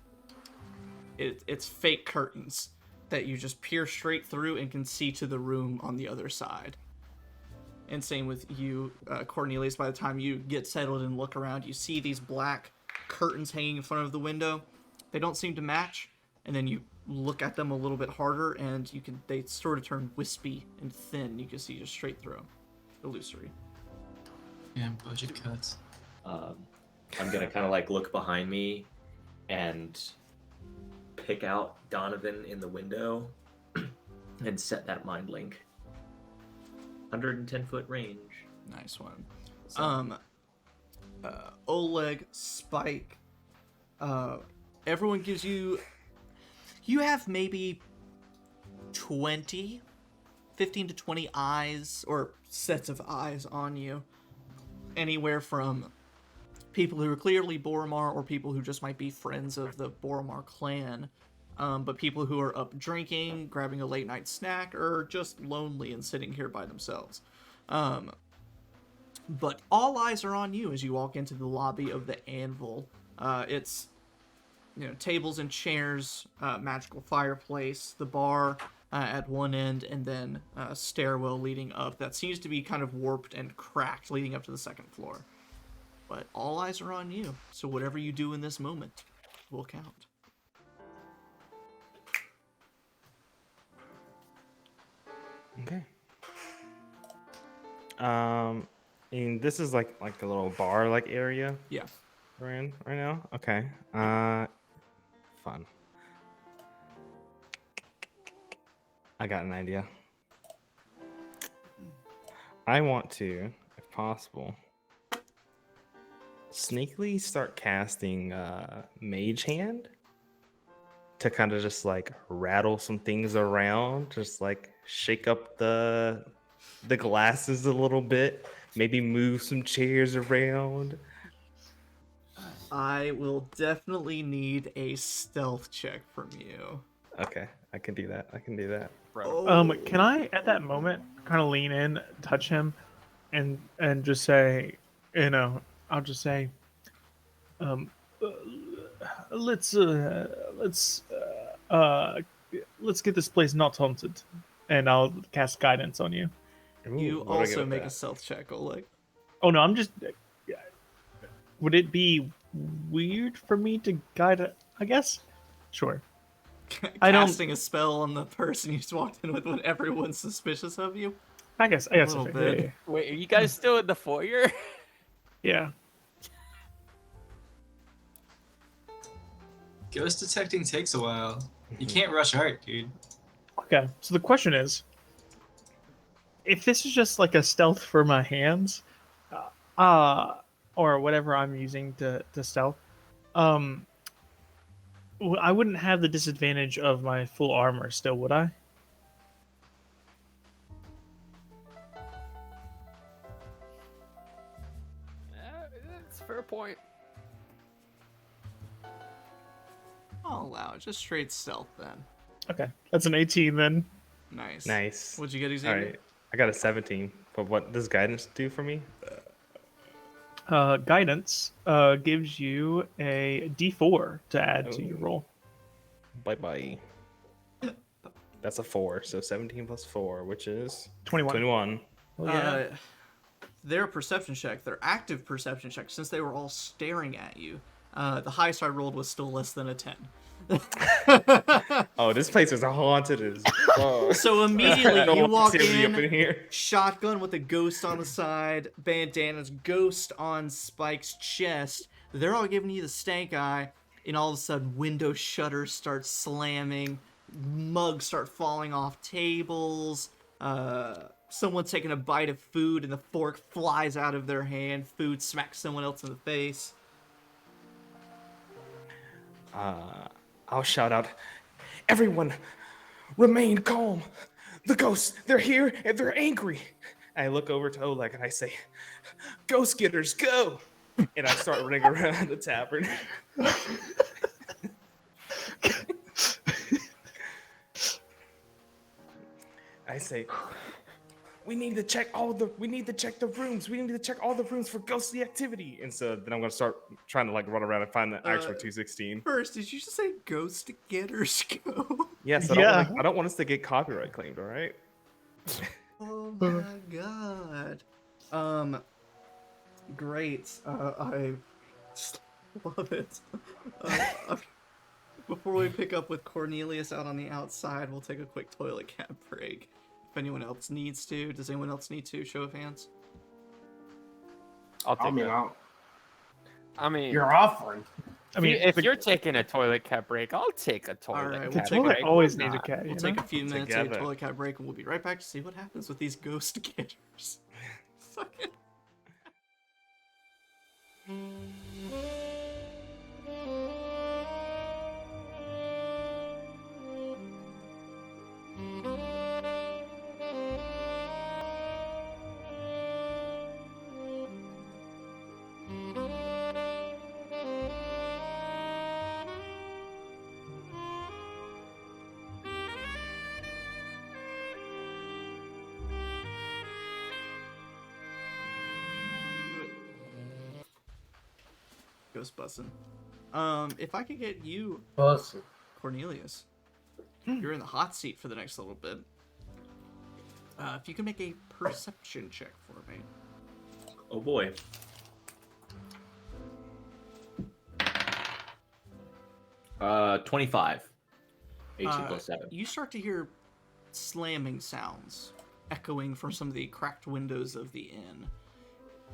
It's fake curtains that you just peer straight through and can see to the room on the other side. And same with you, Cornelius. By the time you get settled and look around, you see these black curtains hanging in front of the window. They don't seem to match, and then you look at them a little bit harder, and they sort of turn wispy and thin. You can see just straight through them. Illusory. Yeah, budget cuts. I'm gonna kind of like look behind me and pick out Donovan in the window and set that mind link. 110-foot range. Nice one. So, Oleg, Spike, everyone gives you have maybe 15 to 20 eyes or sets of eyes on you. Anywhere from people who are clearly Boromar or people who just might be friends of the Boromar clan. But people who are up drinking, grabbing a late night snack, or just lonely and sitting here by themselves. But all eyes are on you as you walk into the lobby of the Anvil. It's tables and chairs, magical fireplace, the bar at one end, and then a stairwell leading up that seems to be kind of warped and cracked leading up to the second floor. But all eyes are on you, so whatever you do in this moment will count. Okay. And this is like a little bar like area Yeah. we're in right now. Okay. Fun. I got an idea. I want to, if possible, sneakily start casting Mage Hand to kind of just like rattle some things around, just like shake up the glasses a little bit, maybe move some chairs around. I will definitely need a stealth check from you. Okay, I can do that. Oh. Can I at that moment kind of lean in, touch him, and just say, I'll just say, let's get this place not haunted, and I'll cast guidance on you. You Ooh, what do I get also with make that? a stealth check, Oleg. Oh no, I'm just. Would it be weird for me to guide it? I guess. Sure. I don't- Casting a spell on the person you just walked in with when everyone's suspicious of you. I guess. little Okay. bit. Yeah. Wait, are you guys still in the foyer? Yeah. Ghost detecting takes a while. You can't rush art, dude. Okay. So the question is, if this is just like a stealth for my hands, or whatever I'm using to stealth, I wouldn't have the disadvantage of my full armor still, would I? That's a fair point. I'll allow it. Just straight stealth then. Okay. That's an 18 then. Nice. Nice. What'd you get, All Xavier? right, I got a 17. But what does guidance do for me? Guidance gives you a D4 to add to your Ooh. roll. Bye. That's a 4, so 17 plus 4, which is 21. 21. Their perception check, their active perception check, since they were all staring at you, the highest I rolled was still less than a 10. Oh, this place is haunted as fuck. So I immediately don't you want walk activity up in, here. shotgun with a ghost on the side, bandanas, ghost on Spike's chest. They're all giving you the stank eye, and all of a sudden window shutters start slamming, mugs start falling off tables, someone's taking a bite of food and the fork flies out of their hand, food smacks someone else in the face. I'll shout out, everyone, remain calm. The ghosts, they're here and they're angry. I look over to Oleg and I say, ghost getters, go! And I start running around the tavern. I say, we need to check the rooms. We need to check all the rooms for ghostly activity. And so then I'm gonna start trying to like run around and find the actual 216. First, did you just say ghost getters go? Yes, Yeah. I don't want us to get copyright claimed. All right. Oh my god. Great. I just love it. Before we pick up with Cornelius out on the outside, we'll take a quick toilet cap break. If anyone else needs to. Does anyone else need to? Show of hands. I'll take it. out. I mean, You're offering. I mean, if you're taking a toilet cap break, I'll take a toilet Alright, we'll cap take break. toilet always Why needs a not? cat. We'll You take know? a few minutes, Together. a toilet cap break, and we'll be right back to see what happens with these ghost getters. Fucking. Ghost bussin'. If I could get you, Bussin'. Cornelius, you're in the hot seat for the next little bit. If you can make a perception check for me. Oh boy. Uh, 25. 18 plus 7. You start to hear slamming sounds echoing from some of the cracked windows of the inn.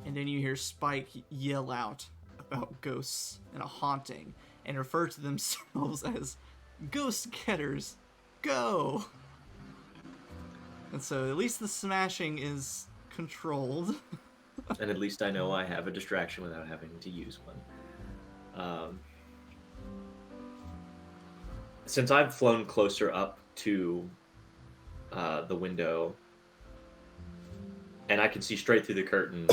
And then you hear Spike yell out about ghosts and a haunting and refer to themselves as ghost getters. Go! And so at least the smashing is controlled. And at least I know I have a distraction without having to use one. Since I've flown closer up to the window, and I can see straight through the curtain,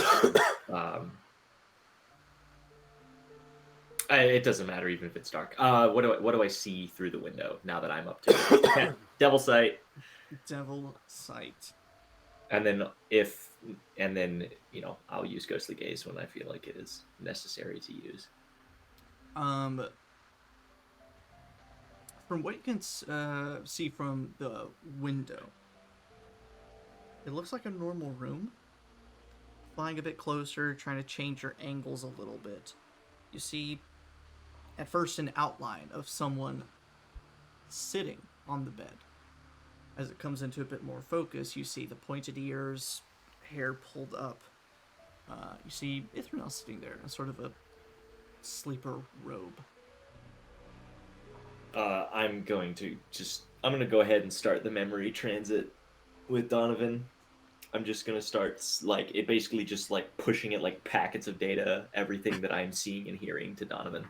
it doesn't matter even if it's dark. What do I see through the window now that I'm up to it? Devil sight. Devil sight. And then I'll use ghostly gaze when I feel like it is necessary to use. From what you can see from the window, it looks like a normal room. Flying a bit closer, trying to change your angles a little bit. You see, at first, an outline of someone sitting on the bed. As it comes into a bit more focus, you see the pointed ears, hair pulled up. You see Ithronel sitting there in sort of a sleeper robe. I'm going to go ahead and start the memory transit with Donovan. I'm just going to start basically just pushing it like packets of data, everything that I'm seeing and hearing to Donovan.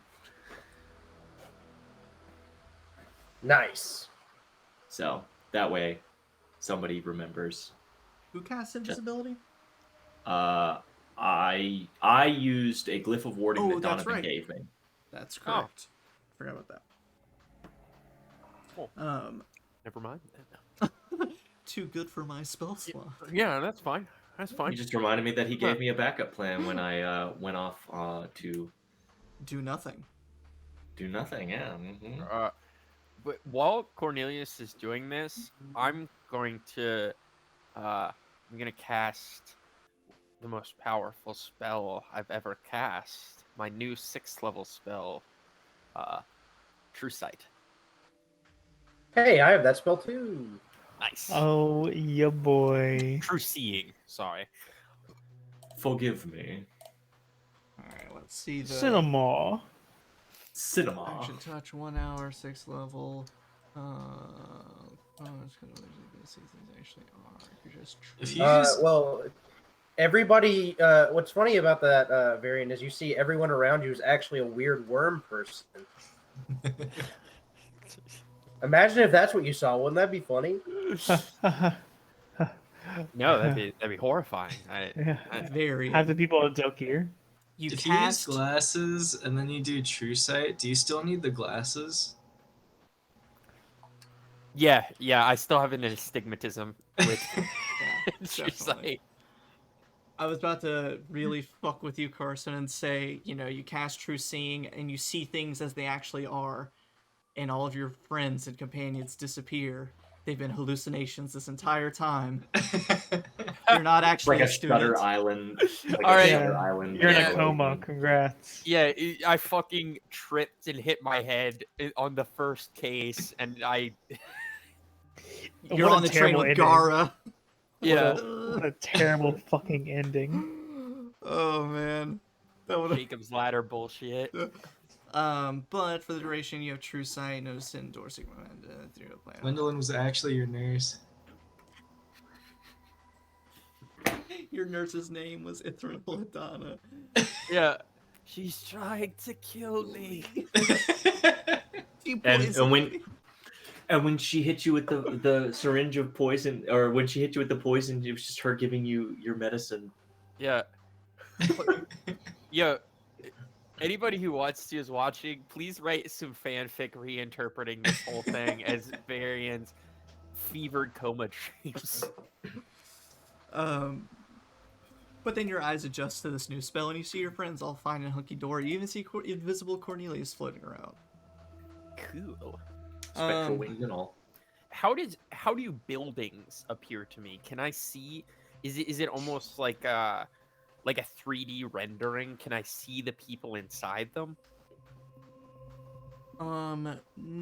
Nice. So that way somebody remembers. Who casts invisibility? I used a glyph of warding that that's Donovan right. gave me. That's correct. Forgot about that. Cool. Never mind. Too good for my spell slot. Yeah, that's fine. That's fine. He just reminded me that he gave me a backup plan when I went off to Do nothing. do nothing. Yeah. Mm-hmm. But while Cornelius is doing this, I'm going to cast the most powerful spell I've ever cast. My new 6th level spell, True Sight. Hey, I have that spell too. Nice. Oh, yeah, boy. True Seeing. Sorry. Forgive me. Alright, let's see the Cinema. Cinema. action touch, 1 hour, 6th level. Actually are. You're just If you use Well, everybody. What's funny about that variant is you see everyone around you is actually a weird worm person. Imagine if that's what you saw. Wouldn't that be funny? No, that'd be horrifying. very. Have the people at Dokir. You if you use cast. glasses and then you do true sight, do you still need the glasses? Yeah, I still have an astigmatism with Yeah, True definitely. Sight. I was about to really fuck with you, Carson, and say, you cast True Seeing and you see things as they actually are, and all of your friends and companions disappear. They've been hallucinations this entire time. You're not Like actually a a student. Shutter Island. Like All a right. Shutter Island. You're in Yeah. a coma. version. Congrats. Yeah, I fucking tripped and hit my head on the first case, and You're What a on the train terrible with ending. Gara. yeah, What a terrible fucking ending. Oh man, that would. Jacob's Ladder bullshit. But for the duration, you have True Sight, Notice, and endorsing through a plan. Wendeline was actually your nurse. Your nurse's name was Ithronel Adana. Yeah, she's trying to kill me. She And poisoned when me. and when she hit you with the syringe of poison, or when she hit you with the poison, it was just her giving you your medicine. Yeah, yeah. Anybody who wants to is watching. Please write some fanfic reinterpreting this whole thing as Varian's fevered coma dreams. But then your eyes adjust to this new spell, and you see your friends all fine and hunky-dory. You even see invisible Cornelius floating around. Cool. Spectral wings and all. How do buildings appear to me? Can I see? Is it almost like a 3D rendering? Can I see the people inside them?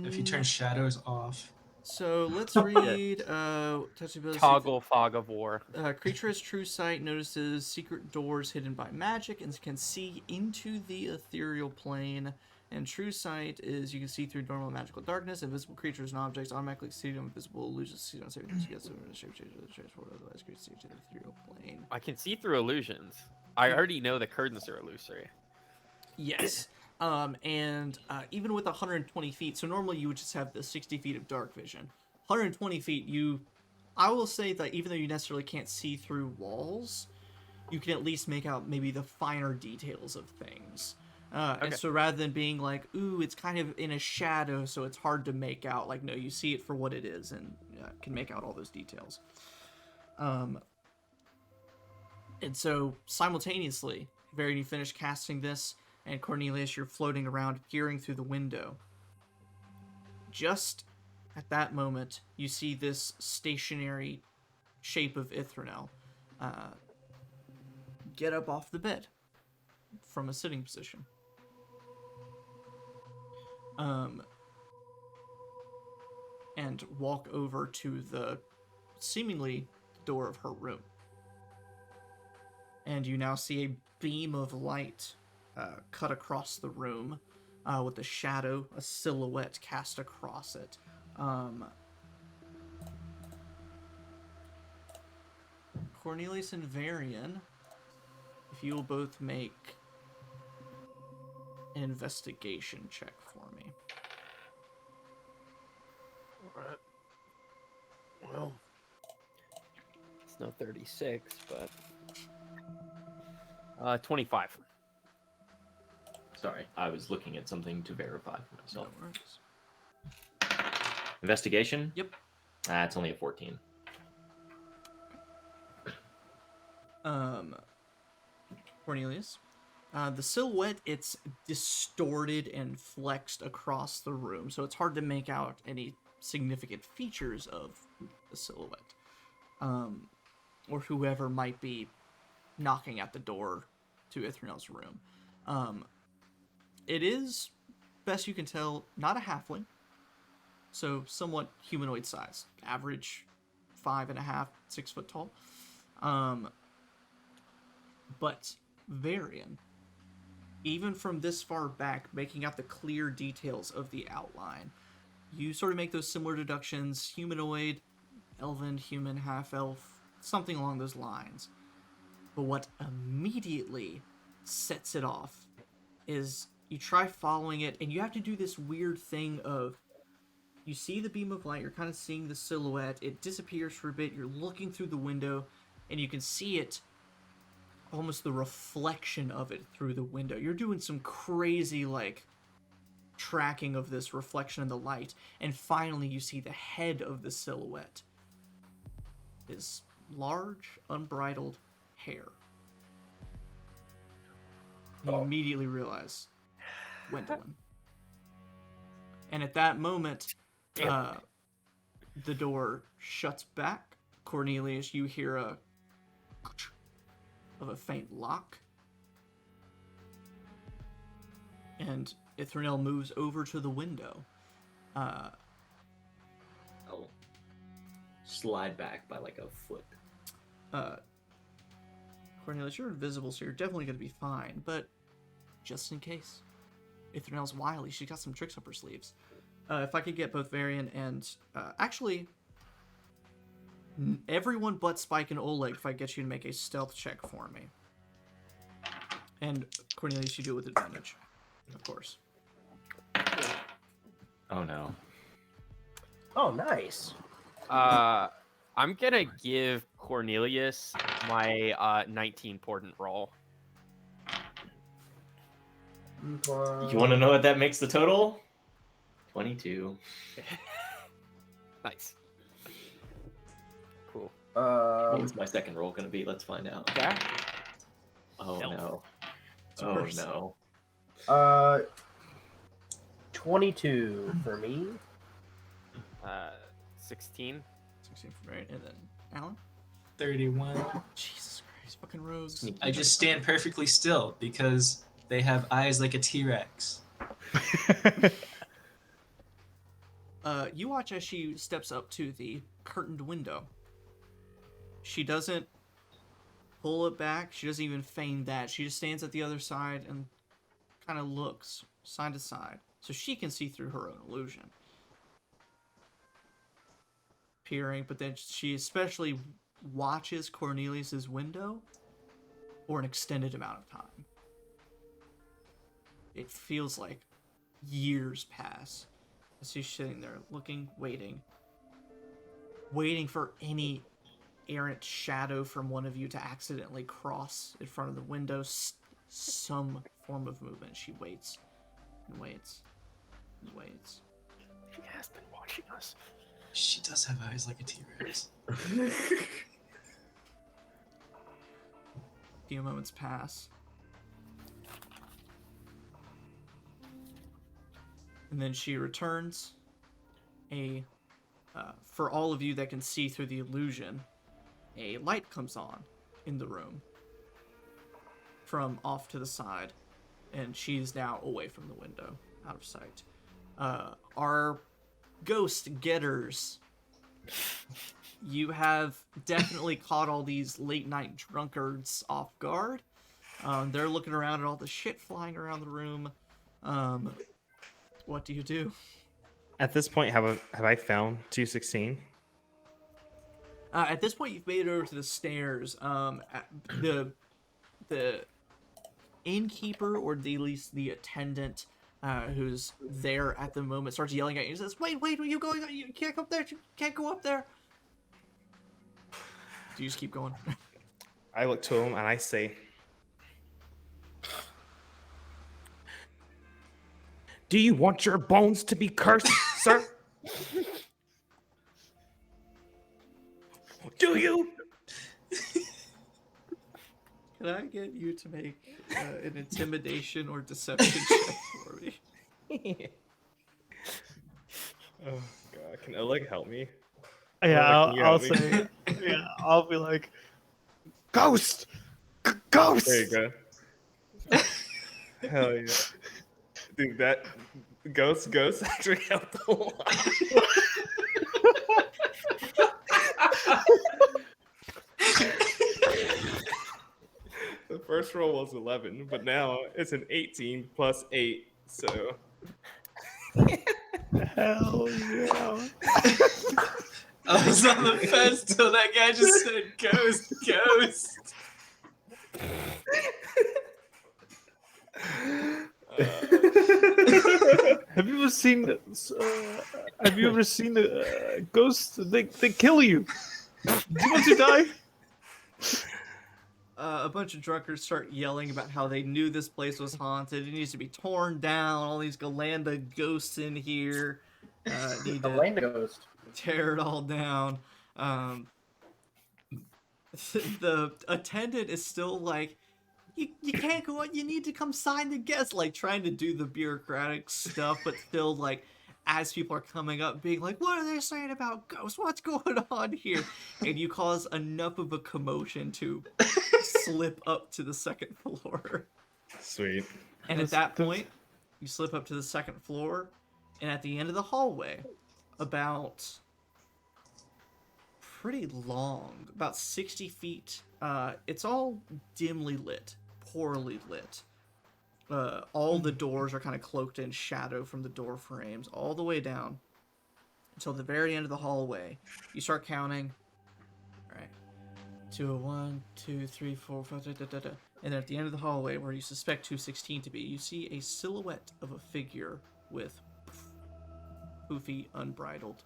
If you turn shadows off. So let's read touchability. Toggle fog of war. Creature has True Sight, notices secret doors hidden by magic, and can see into the ethereal plane. And True Sight is you can see through normal magical darkness. Invisible creatures and objects automatically see invisible illusions. See on saving gets shape change the transport. Otherwise, creatures see to the ethereal plane. I can see through illusions. I already know the curtains are illusory. Yes. And even with 120 feet, so normally you would just have the 60 feet of dark vision. 120 feet, I will say that even though you necessarily can't see through walls, you can at least make out maybe the finer details of things. And so rather than being like, ooh, it's kind of in a shadow, so it's hard to make out, like, no, you see it for what it is and can make out all those details. And so simultaneously, Varian, you finish casting this, and Cornelius, you're floating around, peering through the window. Just at that moment, you see this stationary shape of Ithronel get up off the bed from a sitting position. And walk over to the seemingly door of her room. And you now see a beam of light cut across the room with a shadow, a silhouette cast across it. Cornelius and Varian, if you will both make an investigation check for me. Alright. Well, it's no 36, but 25. Sorry, I was looking at something to verify for myself. No worries. Investigation? Yep. It's only a 14. Cornelius. The silhouette, it's distorted and flexed across the room, so it's hard to make out any significant features of the silhouette. Or whoever might be knocking at the door to Ithronel's room. It is, best you can tell, not a halfling, so somewhat humanoid size, average 5.5, 6 foot tall. But Varian, even from this far back, making out the clear details of the outline, you sort of make those similar deductions: humanoid, elven, human, half-elf, something along those lines. But what immediately sets it off is you try following it, and you have to do this weird thing of, you see the beam of light, you're kind of seeing the silhouette, it disappears for a bit, you're looking through the window, and you can see it, almost the reflection of it through the window. You're doing some crazy, like, tracking of this reflection in the light, and finally you see the head of the silhouette. This large, unbridled hair. You immediately realize Wendeline. And at that moment, the door shuts back. Cornelius, you hear a faint lock. And Ithronel moves over to the window. I'll slide back by like a foot. Cornelius, you're invisible, so you're definitely going to be fine, but just in case. Ithronel's wily. She's got some tricks up her sleeves. If I could get both Varian and... actually, everyone but Spike and Oleg, if I get you to make a stealth check for me. And Cornelius, you do it with advantage, of course. Oh no. Oh, nice. I'm gonna give Cornelius my 19 portent roll. You want to know what that makes the total? 22. Nice. Cool. What's my second roll going to be? Let's find out. Yeah. Oh Nope. no. It's Oh worse. no. 22 for me. 16. 16 for Varian, and then Alan? 31. Jesus Christ, fucking Rose. I just stand perfectly still because they have eyes like a T-Rex. You watch as she steps up to the curtained window. She doesn't pull it back. She doesn't even feign that. She just stands at the other side and kind of looks side to side so she can see through her own illusion. Peering, but then she especially watches Cornelius's window for an extended amount of time. It feels like years pass as she's sitting there looking, waiting for any errant shadow from one of you to accidentally cross in front of the window. Some form of movement. She waits and waits and waits. She has been watching us. She does have eyes like a T-Rex. A few moments pass. And then she returns. For all of you that can see through the illusion, a light comes on in the room from off to the side, and she's now away from the window, out of sight. Our ghost getters, you have definitely caught all these late night drunkards off guard. They're looking around at all the shit flying around the room. What do you do? At this point, have I found 216? At this point, you've made it over to the stairs. The innkeeper, or at least the attendant, who's there at the moment, starts yelling at you. He says, "Wait, where are you going? You can't go up there. You can't go up there." Do you just keep going? I look to him and I say, "Do you want your bones to be cursed, sir? Do you?" Can I get you to make an intimidation or deception check for me? Oh God, can Oleg help me? Yeah, Oleg, can you I'll help me? say, yeah, I'll be like, ghost, ghost. There you go. Hell yeah, dude. That ghost actually helped a lot. The first roll was 11, but now it's an 18 plus 8, so. Hell yeah. I was on the fence till that guy just said ghost, ghost. Have you ever seen the ghosts? They kill you. Do you want to die? a bunch of drunkards start yelling about how they knew this place was haunted. It needs to be torn down. All these Galanda ghosts in here need The to land ghost. tear it all down. The attendant is still like, you can't go on. You need to come sign the guest. Like trying to do the bureaucratic stuff, but still like as people are coming up, being like, what are they saying about ghosts? What's going on here? And you cause enough of a commotion to slip up to the second floor. Sweet. And at that point, you slip up to the second floor, and at the end of the hallway, about pretty long, about 60 feet, it's all dimly lit, poorly lit. All the doors are kind of cloaked in shadow from the door frames, all the way down until the very end of the hallway. You start counting. All right. 201, 2, 3, 4, 5, da, da, da, da. And then at the end of the hallway, where you suspect 216 to be, you see a silhouette of a figure with poofy, unbridled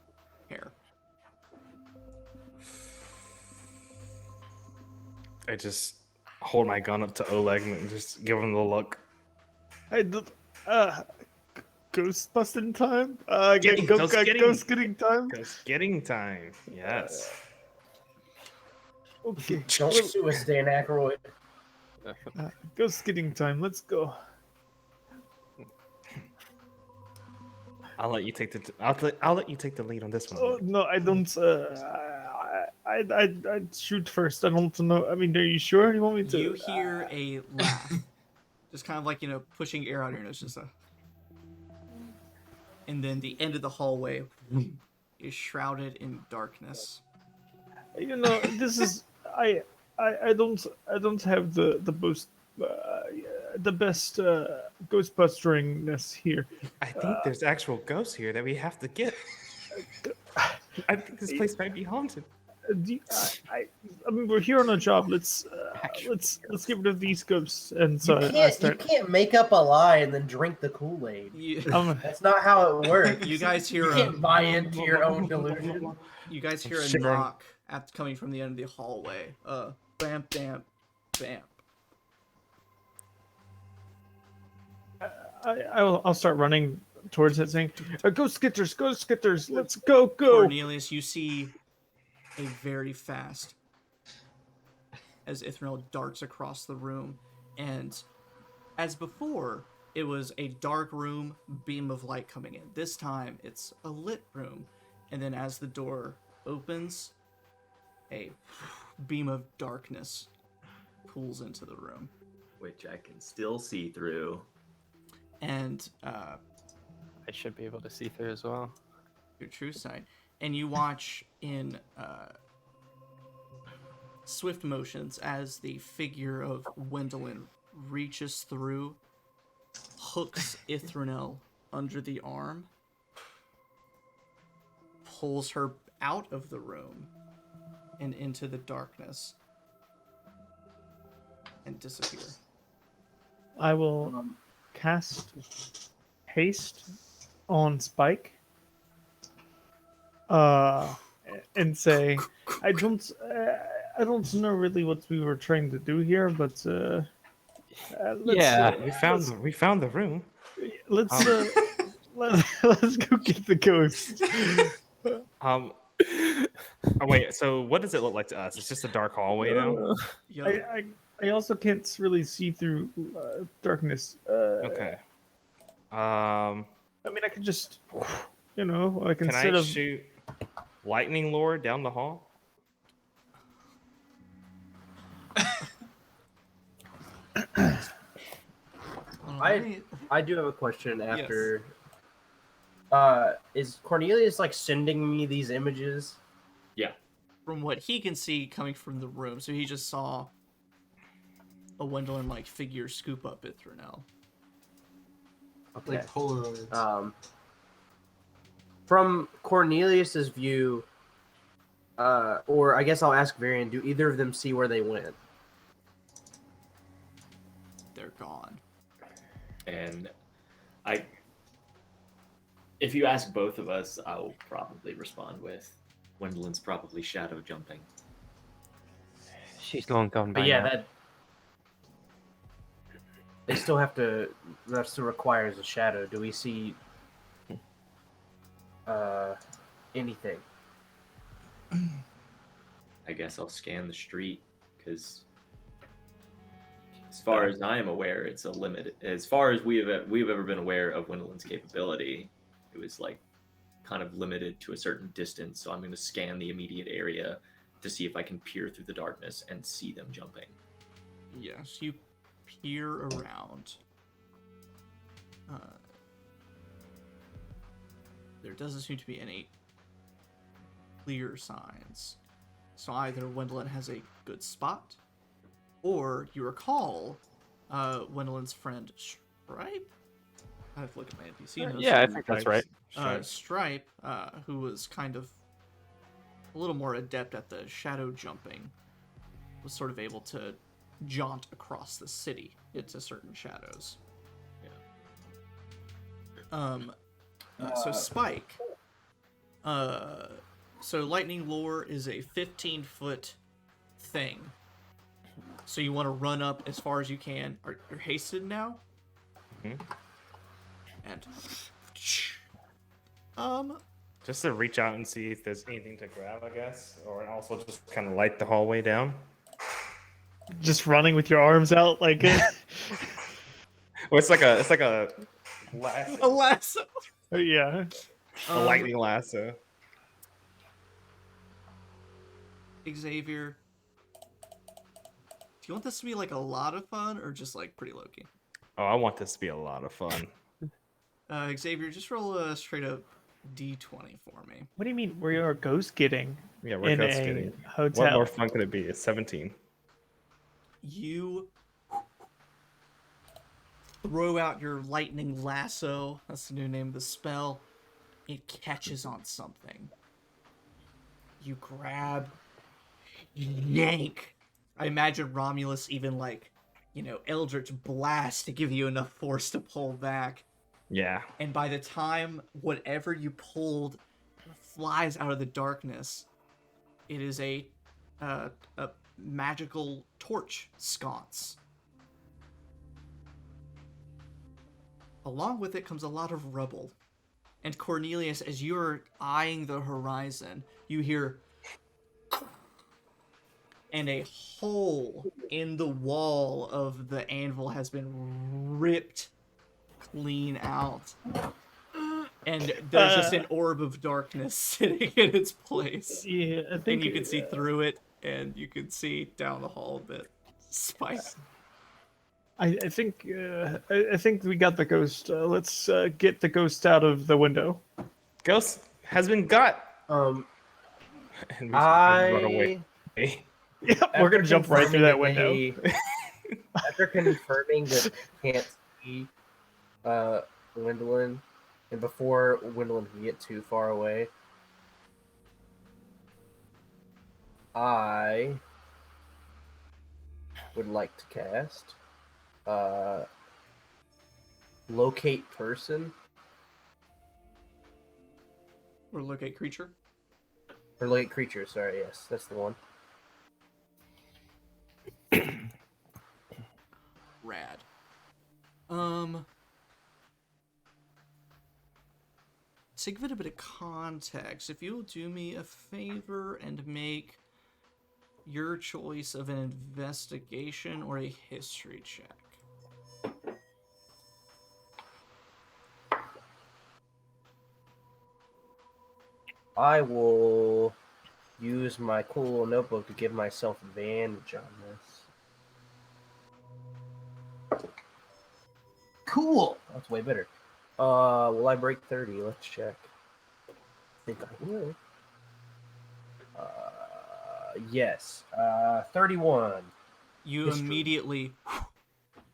hair. I just hold my gun up to Oleg and just give him the look. Ghost busting time. Getting- Ghost ghost getting time. Ghost getting time. Yes. Okay. Don't sue us, Dan Aykroyd. Ghost getting time. Let's go. I'll let you take the I'll let you take the lead on this one. Oh no, I don't. I'd shoot first. I don't know. I mean, are you sure you want me to? You hear a laugh. Just kind of like, pushing air out of your nose. Just a... And then the end of the hallway is shrouded in darkness. This is I don't have the most the best ghostbusteringness here. I think there's actual ghosts here that we have to get. I think this place might be haunted. I mean, we're here on a job. Let's get rid of these ghosts. And so You can't make up a lie and then drink the Kool-Aid. That's not how it works. You guys hear You can't buy into your own delusion. You guys hear a Sure. knock coming from the end of the hallway. Bam, bam, bam. I'll start running towards it, saying, "Ghost skitters, let's go!" Cornelius, you see a very fast as Ithronel darts across the room, and as before, it was a dark room, beam of light coming in. This time, it's a lit room, and then as the door opens, a beam of darkness pulls into the room. Which I can still see through. And I should be able to see through as well. your true sight, and you watch in swift motions as the figure of Wendeline reaches through, hooks Ithronel under the arm, pulls her out of the room and into the darkness, and disappear. I will cast haste on Spike. And say, I don't know really what we were trying to do here, but Yeah. We found the room. let's go get the ghost. Oh, wait, so what does it look like to us? It's just a dark hallway now? Yo, I also can't really see through darkness. Okay. I mean, I could just, like Can instead I of shoot lightning lore down the hall? I do have a question after. Is Cornelius sending me these images? Yeah. from what he can see coming from the room, so he just saw a Wendeline-like figure scoop up Ithronel. Okay. Like Polaroids. From Cornelius's view, or I guess I'll ask Varian, do either of them see where they went? They're gone. And if you ask both of us, I'll probably respond with Wendeline's probably shadow jumping. She's long gone by But yeah, now. they still have to. That still requires a shadow. Do we see anything? I guess I'll scan the street because, as far as I am aware, it's a limit. As far as we've ever been aware of Wendeline's capability, it was like kind of limited to a certain distance. So I'm going to scan the immediate area to see if I can peer through the darkness and see them jumping. Yes, you peer around. There doesn't seem to be any clear signs. So either Wendeline has a good spot, or you recall Wendeline's friend Stripe. I have to look at my NPC notes. Yeah, I think that's right. Stripe, who was kind of a little more adept at the shadow jumping, was sort of able to jaunt across the city into certain shadows. So Spike. So lightning lure is a 15-foot thing. So you want to run up as far as you can. You're hasted now. Mhm. And Just to reach out and see if there's anything to grab, I guess, or also just kind of light the hallway down. Just running with your arms out like it. Well, it's like a lasso, a lasso. Yeah. a lightning lasso. Xavier, do you want this to be like a lot of fun or just like pretty low key? Oh, I want this to be a lot of fun. Xavier, just roll a straight up D20 for me. What do you mean? We are ghost getting Yeah, we're in ghost a getting. hotel. What more fun could it be? It's 17. You throw out your lightning lasso. That's the new name of the spell. It catches on something. You grab, yank. I imagine Romulus even like, Eldritch Blast to give you enough force to pull back. Yeah. And by the time whatever you pulled flies out of the darkness, it is a magical torch sconce. Along with it comes a lot of rubble. And Cornelius, as you're eyeing the horizon, you hear and a hole in the wall of the anvil has been ripped clean out. And there's just an orb of darkness sitting in its place. Yeah, I think And you can see through it, and you can see down the hall a bit. Spike. I think we got the ghost. Let's get the ghost out of the window. Ghost has been got. And we run away. Yep, we're gonna jump right through that window. After confirming that we can't see Wendeline, and before Wendeline can get too far away, I would like to cast locate person Or locate creature. or locate creature. Sorry, yes, that's the one. Rad. To give it a bit of context, if you'll do me a favor and make your choice of an investigation or a history check. I will use my cool little notebook to give myself advantage on this. Cool. That's way better. Will I break 30? Let's check. I think I will. Yes. 31. You History. immediately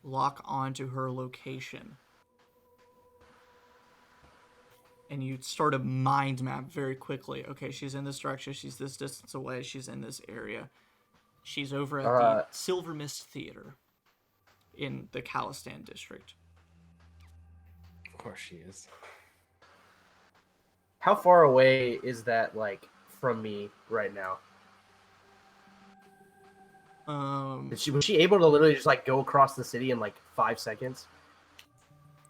lock onto her location. And you start a mind map very quickly. Okay, she's in this direction. She's this distance away. She's in this area. She's over at the Silver Mist Theater in the Khalistan district. Of course she is. How far away is that, like, from me right now? Was she able to literally just like go across the city in like 5 seconds?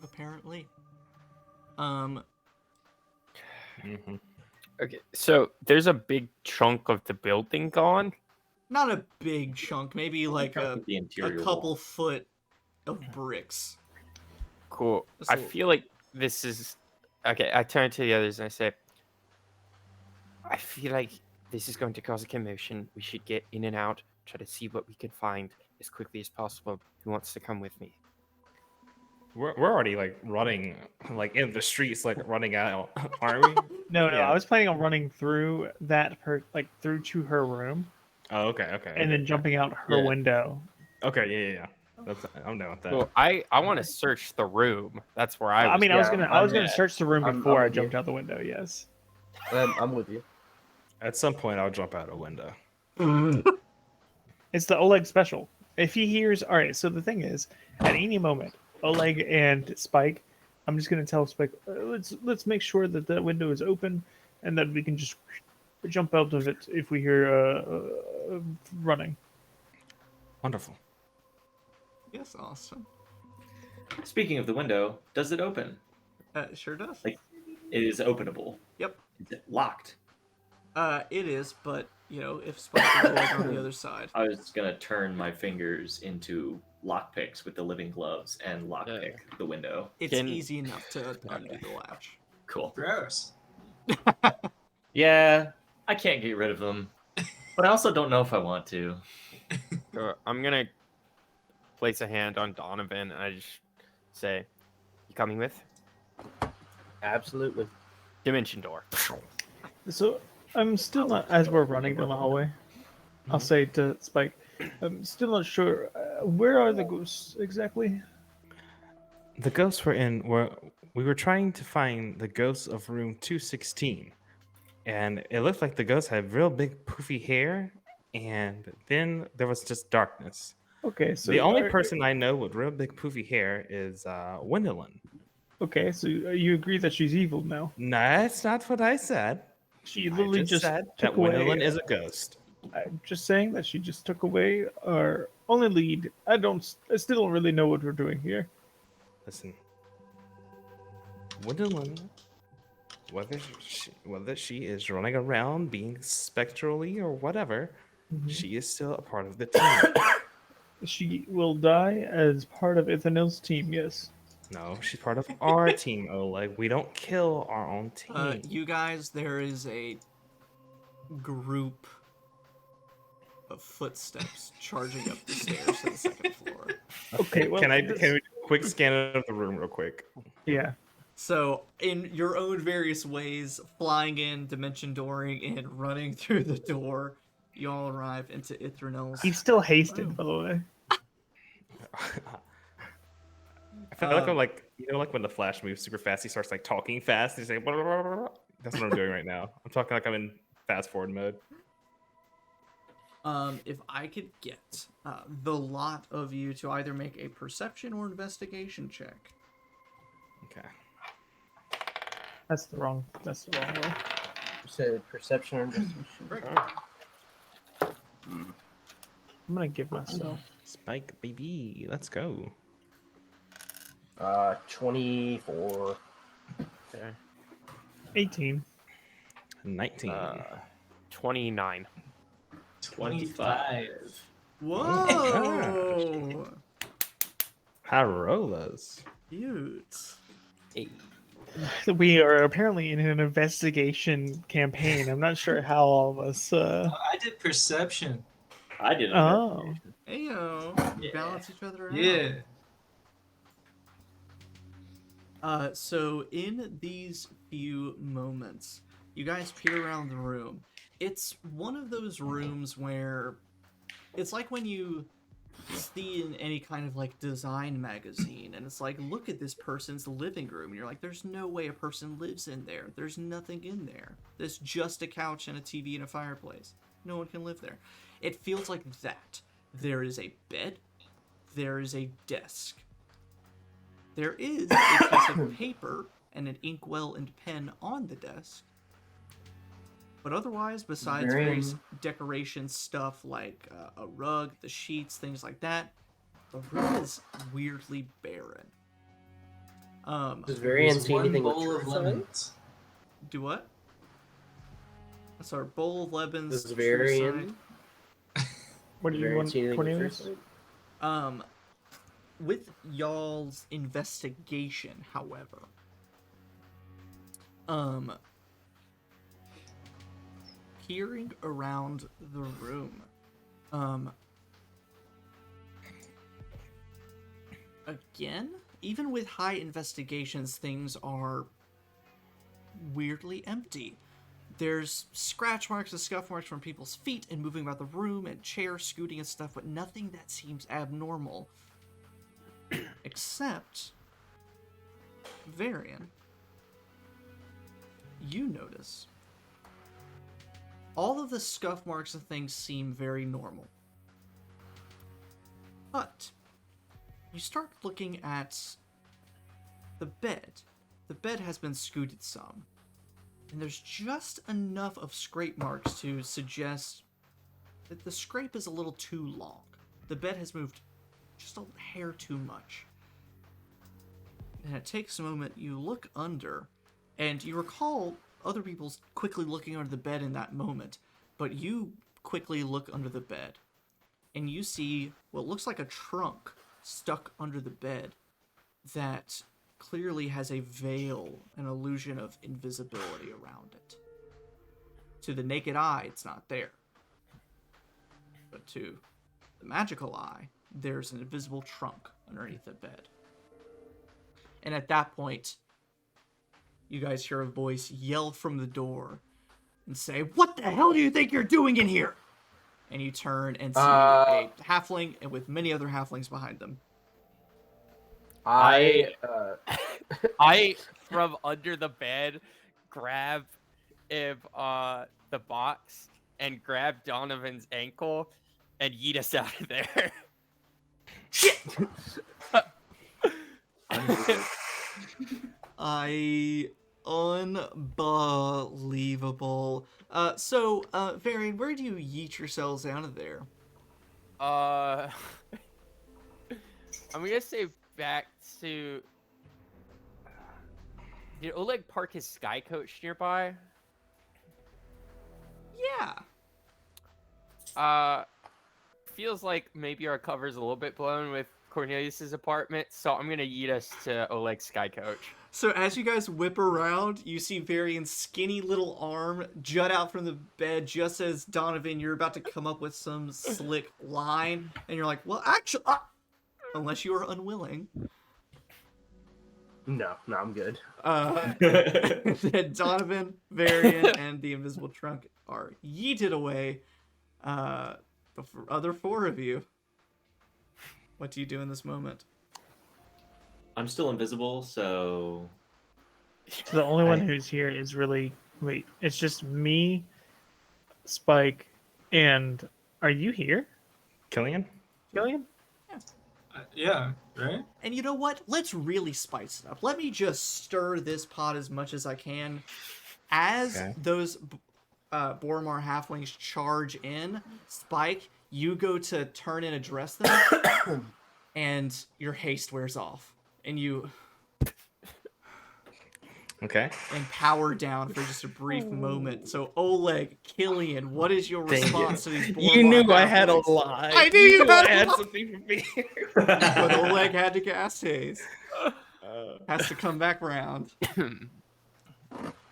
Apparently. Mhm. Okay, so there's a big chunk of the building gone. Not a big chunk, maybe like Chunk a of the interior couple wall. foot of bricks. Cool. Just I a little feel like this is okay. I turn to the others and I say, I feel like this is going to cause a commotion. We should get in and out, try to see what we can find as quickly as possible. Who wants to come with me? We're already like running like in the streets, like running out, aren't we? No, Yeah. I was planning on running through through to her room Oh, okay. and then jumping out her Yeah. window. Okay, yeah. I'm down with that. Well, I want to search the room. That's where I was. I mean, I was gonna yeah. search the room I'm before I with you. jumped out the window. Yes. I'm with you. At some point, I'll jump out a window. It's the Oleg special. If he hears, all right. So the thing is, at any moment, Oleg and Spike, I'm just gonna tell Spike, let's make sure that the window is open, and that we can just jump out of it if we hear running. Wonderful. Yes, awesome. Speaking of the window, does it open? Sure does. Like, it is openable. Yep. Is it locked? It is, but if Spike is like on the other side. I was gonna turn my fingers into lockpicks with the living gloves and lockpick the window. It's Can- easy enough to undo the latch. Cool. Gross. Yeah, I can't get rid of them, but I also don't know if I want to. So I'm gonna place a hand on Donovan and I just say, "You coming with?" Absolutely. Dimension door. So I'm still not, as we're running down the hallway, I'll say to Spike, I'm still not sure, where are the ghosts exactly? The ghosts we were trying to find the ghosts of room 216, and it looked like the ghosts had real big poofy hair, and then there was just darkness. Okay, so The only person I know with real big poofy hair is Wendeline. Okay, so you agree that she's evil now? No, that's not what I said. She I literally just said that took away. Wendeline is a ghost. I'm just saying that she just took away our only lead. I still don't really know what we're doing here. Listen, Wendeline, whether she is running around being spectrally or whatever, she is still a part of the team. She will die as part of Ithronel's team. Yes. No, she's part of our team, Oleg. We don't kill our own team. You guys, there is a group of footsteps charging up the stairs to the second floor. Okay. Well, can we do a quick scan of the room real quick? Yeah. So, in your own various ways, flying in, dimension dooring, and running through the door, you all arrive into Ithronel's. He's still hasted, by the way. I feel like I'm like, like when the Flash moves super fast, he starts like talking fast. He's like, blah, blah, blah, blah. That's what I'm doing right now. I'm talking like I'm in fast forward mode. If I could get the lot of you to either make a perception or investigation check. Okay. That's the wrong way. You said perception or investigation. I'm gonna give myself. Spike, baby, let's go. 24. Okay. 18. 19. 29. 25. Whoa! Parolas. Cute. We are apparently in an investigation campaign. I'm not sure how all of us. I did perception. I did. Oh. Heyo. Yeah. Balance each other out. Yeah. So in these few moments, you guys peer around the room. It's one of those rooms where it's like when you see in any kind of like design magazine and it's like, look at this person's living room, and you're like, there's no way a person lives in there. There's nothing in there. There's just a couch and a TV and a fireplace. No one can live there. It feels like that. There is a bed. There is a desk. There is a piece of paper and an inkwell and pen on the desk. But otherwise, besides Very- various decoration stuff like a rug, the sheets, things like that, the room is weirdly barren. Does Varian There's see one anything with bowl of truth on it? lemons. Do what? That's our bowl of lemons. Does true Varian? What do you Varian want, see anything with Cornelius? truth on it? side. With y'all's investigation, however, peering around the room, again, even with high investigations, things are weirdly empty. There's scratch marks and scuff marks from people's feet and moving about the room and chairs scooting and stuff, but nothing that seems abnormal. Except, Varian, you notice all of the scuff marks and things seem very normal. But you start looking at the bed. The bed has been scooted some. And there's just enough of scrape marks to suggest that the scrape is a little too long. The bed has moved just a hair too much. And it takes a moment, you look under, and you recall other people quickly looking under the bed in that moment, but you quickly look under the bed, and you see what looks like a trunk stuck under the bed that clearly has a veil, an illusion of invisibility around it. To the naked eye, it's not there. But to the magical eye, there's an invisible trunk underneath the bed. And at that point, you guys hear a voice yell from the door and say, "What the hell do you think you're doing in here?" And you turn and see a halfling and with many other halflings behind them. I from under the bed grab the box and grab Donovan's ankle and yeet us out of there. Unbelievable. So, Varian, where do you yeet yourselves out of there? I'm gonna say back to. Did Oleg park his sky coach nearby? Yeah. Feels like maybe our cover's a little bit blown with Cornelius's apartment, so I'm gonna yeet us to Oleg's sky coach. So as you guys whip around, you see Varian's skinny little arm jut out from the bed just as Donovan, you're about to come up with some slick line, and you're like, well, actually, unless you are unwilling. No, I'm good. That Donovan, Varian, and the invisible trunk are yeeted away. The other four of you, what do you do in this moment? I'm still invisible, so So the only one who's here is really it's just me, Spike, and are you here, Killian? Killian? Yeah, right? And you know what? Let's really spice it up. Let me just stir this pot as much as I can. As those Boromar halflings charge in, Spike, you go to turn and address them, and your haste wears off. And you and power down for just a brief moment. So Oleg, Killian, what is your response to these Boromar You knew I had a halflings? lie. I knew you had I a had lie. something for me. But Oleg had to cast haste. Has to come back round.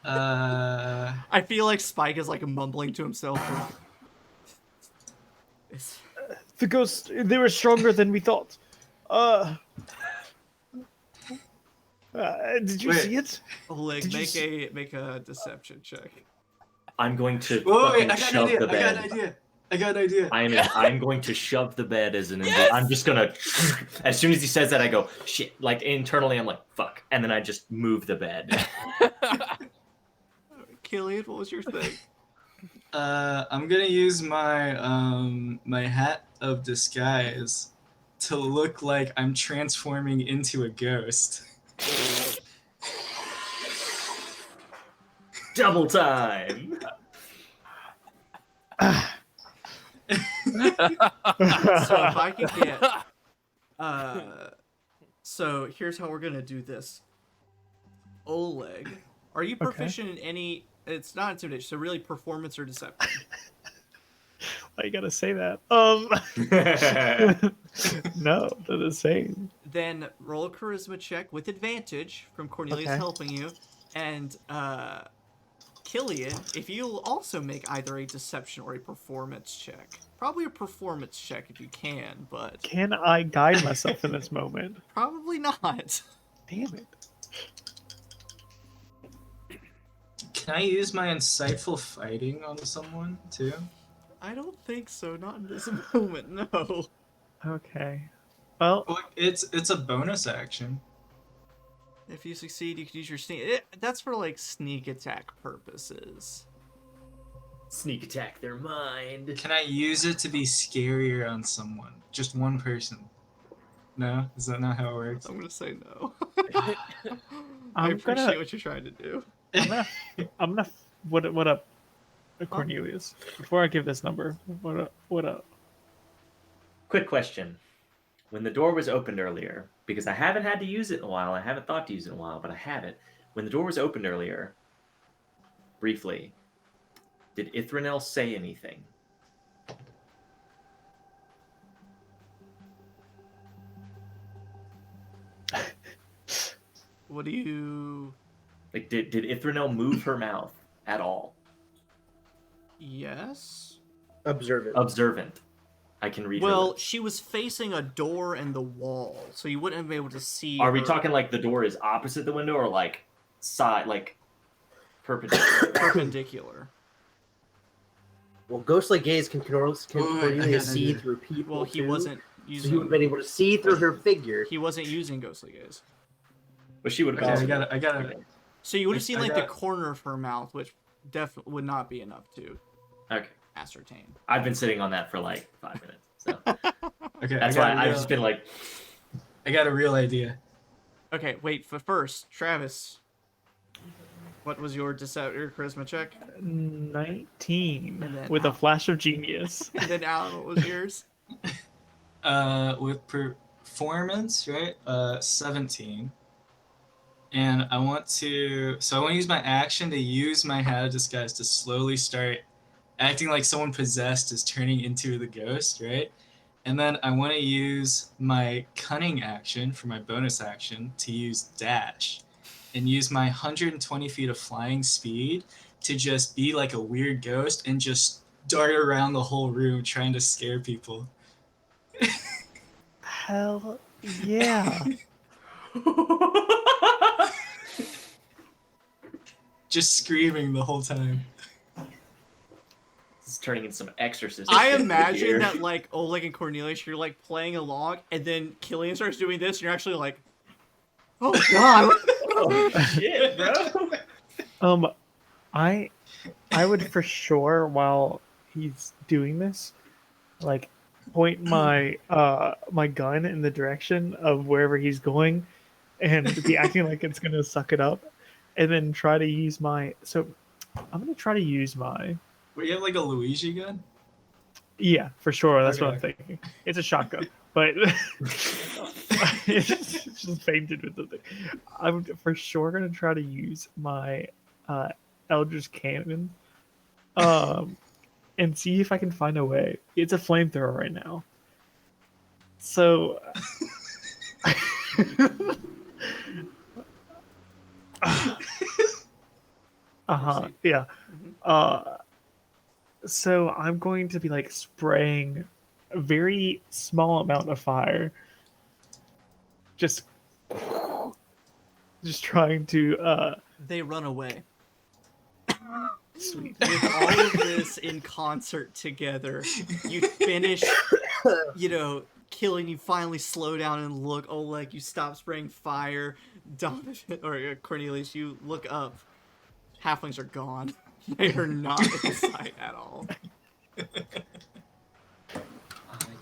I feel like Spike is like mumbling to himself. The ghosts, they were stronger than we thought. Did you Wait. see it? Oleg, Did you make a deception check. I'm going to Whoa, wait, fucking I got an shove idea. the I got bed. an idea. I got an idea. I'm going to shove the bed as an. I'm just gonna. As soon as he says that, I go shit. Like internally, I'm like fuck, and then I just move the bed. Killian, what was your thing? I'm gonna use my my hat of disguise to look like I'm transforming into a ghost. Double time. So if I can get, so here's how we're gonna do this. Oleg, are you proficient in any? It's not intimidation, so really performance or deception. Why you gotta say that? No, they're the same. Then roll a charisma check with advantage from Cornelius Okay. helping you, and Killian, if you'll also make either a deception or a performance check. Probably a performance check if you can, but Can I guide myself in this moment? probably not. Damn it. Can I use my insightful fighting on someone too? I don't think so. Not in this moment. No. Okay. Well, Well, it's a bonus action. If you succeed, you can use your sneak. That's for like sneak attack purposes. Sneak attack their mind. Can I use it to be scarier on someone? Just one person? No? Is that not how it works? I'm gonna say no. I I'm appreciate gonna- what you're trying to do. I'm gonna. What up, Cornelius? Before I give this number, what up? Quick question. When the door was opened earlier, because I haven't had to use it in a while, I haven't thought to use it in a while, but I have it. When the door was opened earlier, briefly, did Ithronel say anything? What do you? Like, did Ithronel move her mouth at all? Yes. Observant. Observant. I can read her Well, lips. she was facing a door and the wall, so you wouldn't have been able to see. Are we her talking like the door is opposite the window or like side, like perpendicular? perpendicular? Well, ghostly gaze can Ooh, I Cornelius got see it. through people. Well, he too. wasn't So he would using. have been able to see through her figure. He wasn't using ghostly gaze. But she would have Okay, been. I gotta. So you would have seen I like the got- corner of her mouth, which definitely would not be enough to Okay. ascertain. I've been sitting on that for like 5 minutes. So Okay, that's I why got a I've real- just been like, I got a real idea. Okay, wait. First, Travis, what was your your charisma check? 19 And then with a Al. flash of genius. And then Alan, what was yours? With performance, right? 17. And I want to use my action to use my hat of disguise to slowly start acting like someone possessed is turning into the ghost, right? And then I want to use my cunning action for my bonus action to use dash and use my 120 feet of flying speed to just be like a weird ghost and just dart around the whole room trying to scare people. Hell yeah. Just screaming the whole time. it's turning into some exorcist. I shit imagine here. that like Oleg and Cornelius, you're like playing along, and then Killian starts doing this, and you're actually like, "Oh God!" Oh, shit, bro. I would for sure, while he's doing this, like point my my gun in the direction of wherever he's going and be acting like it's gonna suck it up, and then try to use my I'm gonna try to use my Wait, you have like a Luigi gun? yeah, for sure, that's what I'm Okay. thinking. It's a shotgun, but it's just painted with the thing. I'm for sure gonna try to use my Eldritch Cannon and see if I can find a way. It's a flamethrower right now. So yeah. So I'm going to be like spraying a very small amount of fire. Just trying to They run away. sweet. With all of this in concert together, you finish, killing. You finally slow down and look. Oleg, you stop spraying fire. Donovan or Cornelius, you look up. Halflings are gone. They are not in sight at all. I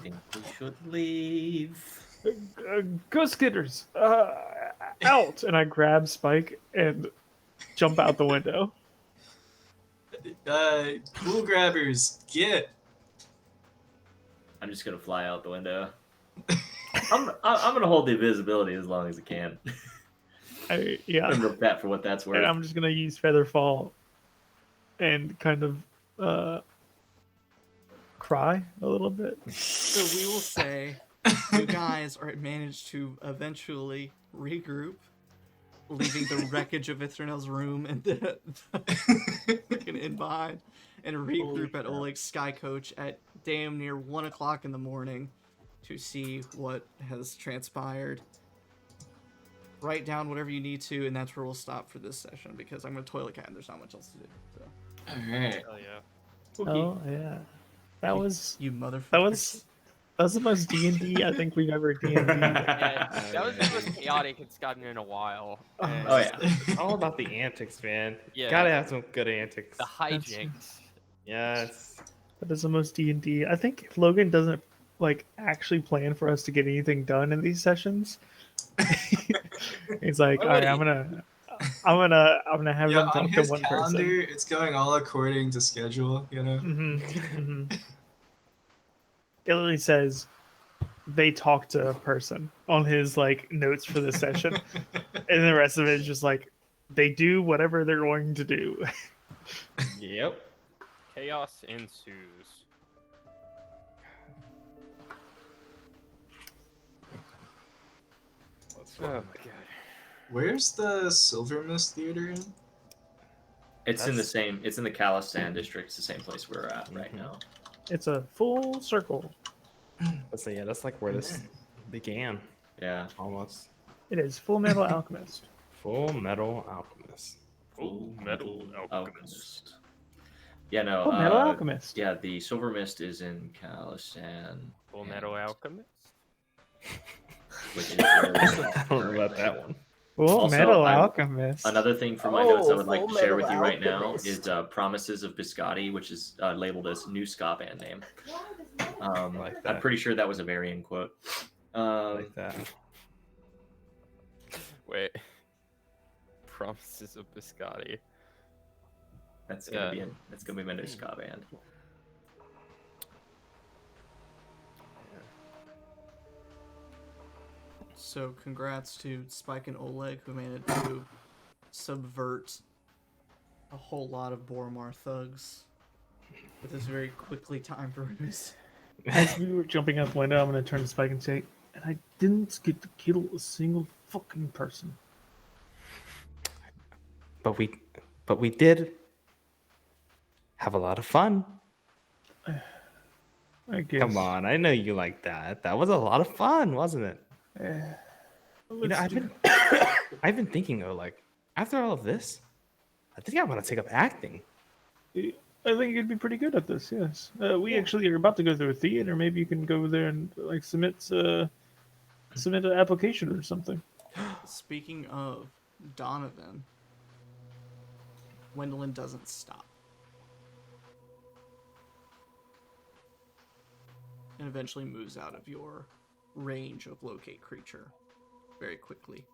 think we should leave. Ghost getters, out! And I grab Spike and jump out the window. Pool grabbers, get. I'm just gonna fly out the window. I'm gonna hold the invisibility as long as I can. Yeah. I'm gonna milk that for what that's And worth. I'm just gonna use Featherfall and kind of cry a little bit. So we will say you guys are managed to eventually regroup, leaving the wreckage of Ithronel's room and the freaking inn behind, and regroup at Oleg's Sky Coach at damn near 1 o'clock in the morning to see what has transpired. Write down whatever you need to, and that's where we'll stop for this session because I'm gonna toilet cat and there's not much else to do. So. All right. Hell yeah. Oh yeah, that was You motherfucker. that was the most D&D I think we've ever D&D. Yeah, that was the most chaotic it's gotten in a while. And Oh yeah. It's all about the antics, man. Yeah. Gotta have some good antics. the hijinks. Yes. That is the most D&D. I think if Logan doesn't like actually plan for us to get anything done in these sessions, he's like, all right, I'm gonna have Yeah, them on talk to his one calendar, person. it's going all according to schedule. You know. It literally says they talk to a person on his like notes for the session, and the rest of it is just like they do whatever they're going to do. Yep. Chaos ensues. Oh my god. Where's the Silver Mist Theater in? It's in the same. It's in the Calistan district. It's the same place we're at right now. It's a full circle. So yeah, that's like where this began. Yeah. Almost. It is Full Metal Alchemist. Full Metal Alchemist. Full Metal Alchemist. Alchemist. Yeah. No. Full Metal Alchemist. Yeah. The Silver Mist is in Calistan. Full Metal Alchemist. Which is I don't know about that one. Full Also, Metal I'm- Alchemist. Another thing from my notes I would like Full to share Metal with you right now Alchemist. is Promises of Biscotti, which is labeled as new ska band name. Like I'm that. pretty sure that was a Varian quote. Like that. Wait. Promises of Biscotti. That's gonna Yeah. be my new ska band. So congrats to Spike and Oleg who managed to subvert a whole lot of Boromar thugs with this very quickly timed ruse. As we were jumping out the window, I'm going to turn to Spike and say, and I didn't get to kill a single fucking person. But we did have a lot of fun. I guess. Come on, I know you like that. That was a lot of fun, wasn't it? You know, I've been thinking though, like after all of this, I think I want to take up acting. I think you'd be pretty good at this. Yes, we actually are about to go through a theater. Maybe you can go there and like submit an application or something. Speaking of Donovan, Wendeline doesn't stop. And eventually moves out of your range of locate creature very quickly.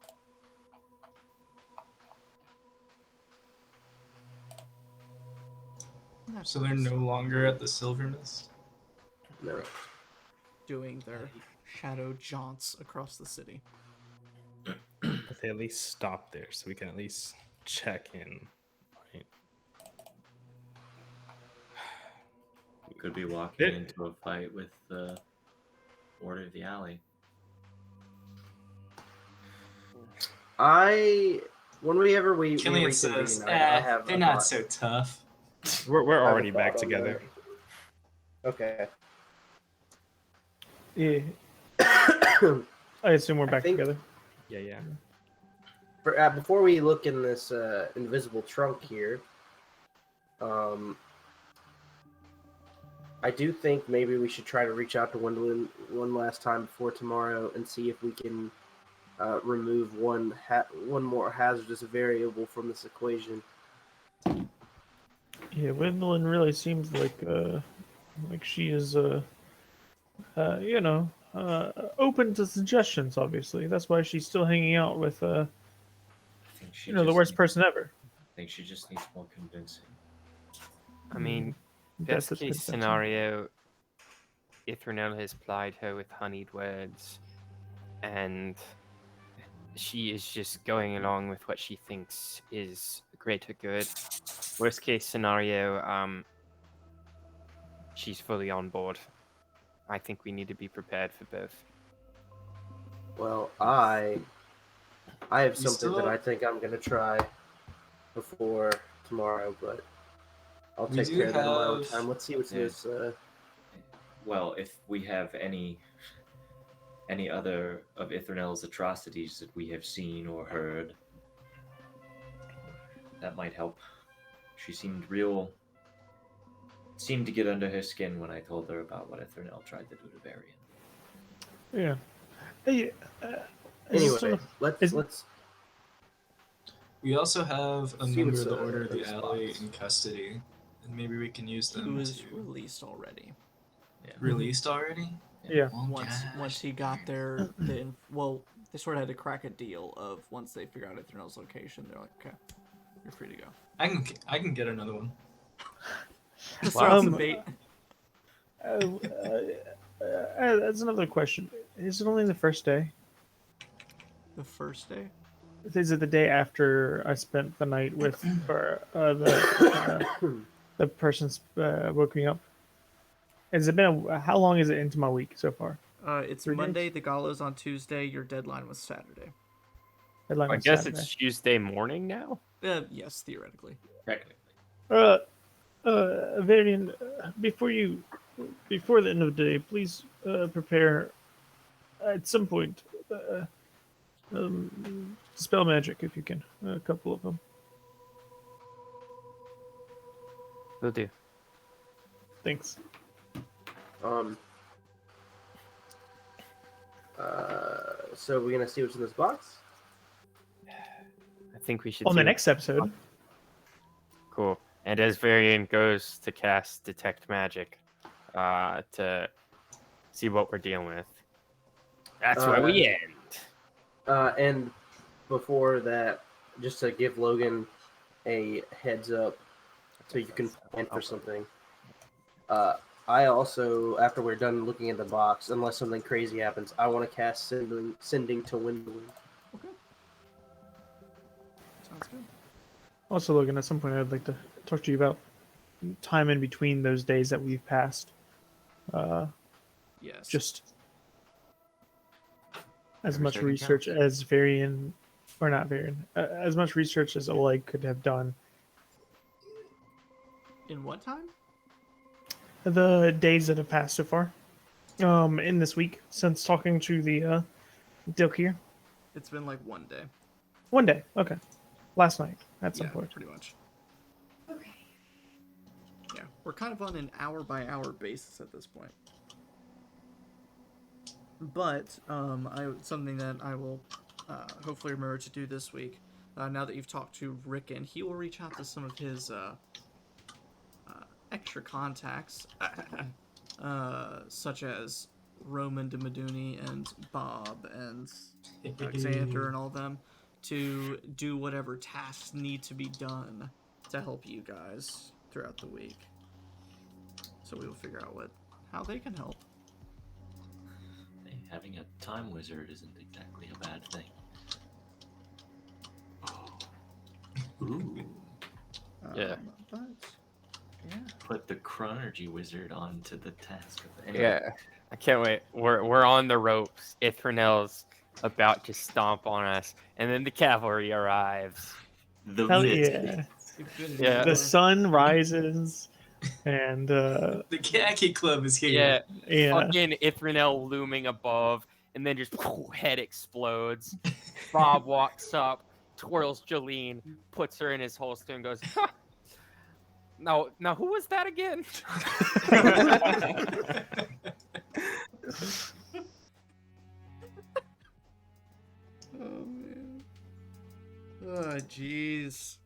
So they're no longer at the Silver Mist. No. Doing their shadow jaunts across the city. But they at least stop there, so we can at least check in. Right? We could be walking into a fight with the Order of the Alley. Whenever we Killian reconvene, says, I have they're a not thought. so tough. We're I have a already back thought on together. that. Okay. Yeah. I assume we're back think- together. Yeah. Before we look in this invisible trunk here, I do think maybe we should try to reach out to Wendeline one last time before tomorrow and see if we can remove one more hazardous variable from this equation. Yeah, Wendeline really seems like she is open to suggestions. Obviously, that's why she's still hanging out with I think she the worst person ever. I think she just needs more convincing. I mean, Guess best that's case good, that's it. scenario, Ithronel has plied her with honeyed words, and she is just going along with what she thinks is greater good. Worst case scenario, she's fully on board. I think we need to be prepared for both. Well, I have You something that still- I think I'm gonna try before tomorrow, but I'll We take do care of that on my own have- time. Let's see what's Yeah. this. Well, if we have any other of Ithronel's atrocities that we have seen or heard, that might help. She seemed to get under her skin when I told her about what Ithronel tried to do to Varian. Yeah. Hey, is this Anyway, one is- let's. We also have a See member what's, of the Order of the this Alley box. in custody, and maybe we can use He them was to released already. released already. Yeah. Oh, Once he got there, they sort of had to crack a deal of once they figure out Ithronel's location, they're like, okay, you're free to go. I can get another one. Let's throw out some Um, bait. That's another question. Is it only the first day? The first day? Is it the day after I spent the night with the person's woke me up? Has it been how long is it into my week so far? It's 3 days? Monday, the gala's on Tuesday, your deadline was Saturday. Deadline I was guess Saturday. it's Tuesday morning now. Yes, theoretically. Technically. Varian, before the end of the day, please prepare at some point spell magic if you can. A couple of them. Will do. Thanks. So we're gonna see what's in this box. I think we should. On see the what- next episode. Cool. And as Varian goes to cast Detect Magic, to see what we're dealing with, that's where we end. And before that, just to give Logan a heads up, so you can plan for something. I also, after we're done looking at the box, unless something crazy happens, I want to cast sending to Wendeline. Okay. Sounds good. Also, Logan, at some point I'd like to talk to you about time in between those days that we've passed. Yes. Just as Every much second research counts. as Varian, or not Varian, as much research as Oleg could have done. In what time? The days that have passed so far, in this week since talking to the Dilkir. It's been like one day. One day, okay, last night at some Yeah, point. pretty much. Okay. Yeah, we're kind of on an hour-by-hour basis at this point. But something that I will hopefully remember to do this week, now that you've talked to Rickon, he will reach out to some of his extra contacts, such as Roman de Meduni and Bob and Xander and all them, to do whatever tasks need to be done to help you guys throughout the week. So we will figure out how they can help. Hey, having a time wizard isn't exactly a bad thing. Ooh. Yeah. But yeah. Put the chronergy wizard onto the task. Yeah, I can't wait. We're on the ropes. Ithronel's about to stomp on us, and then the cavalry arrives. The Hell mid- yeah! Yeah. The sun rises, and The Khaki Club is here. Yeah, yeah, fucking Ithronel looming above, and then just head explodes. Bob walks up, twirls Jolene, puts her in his holster, and goes, "Ha! Now who was that again?" Oh man. Oh jeez.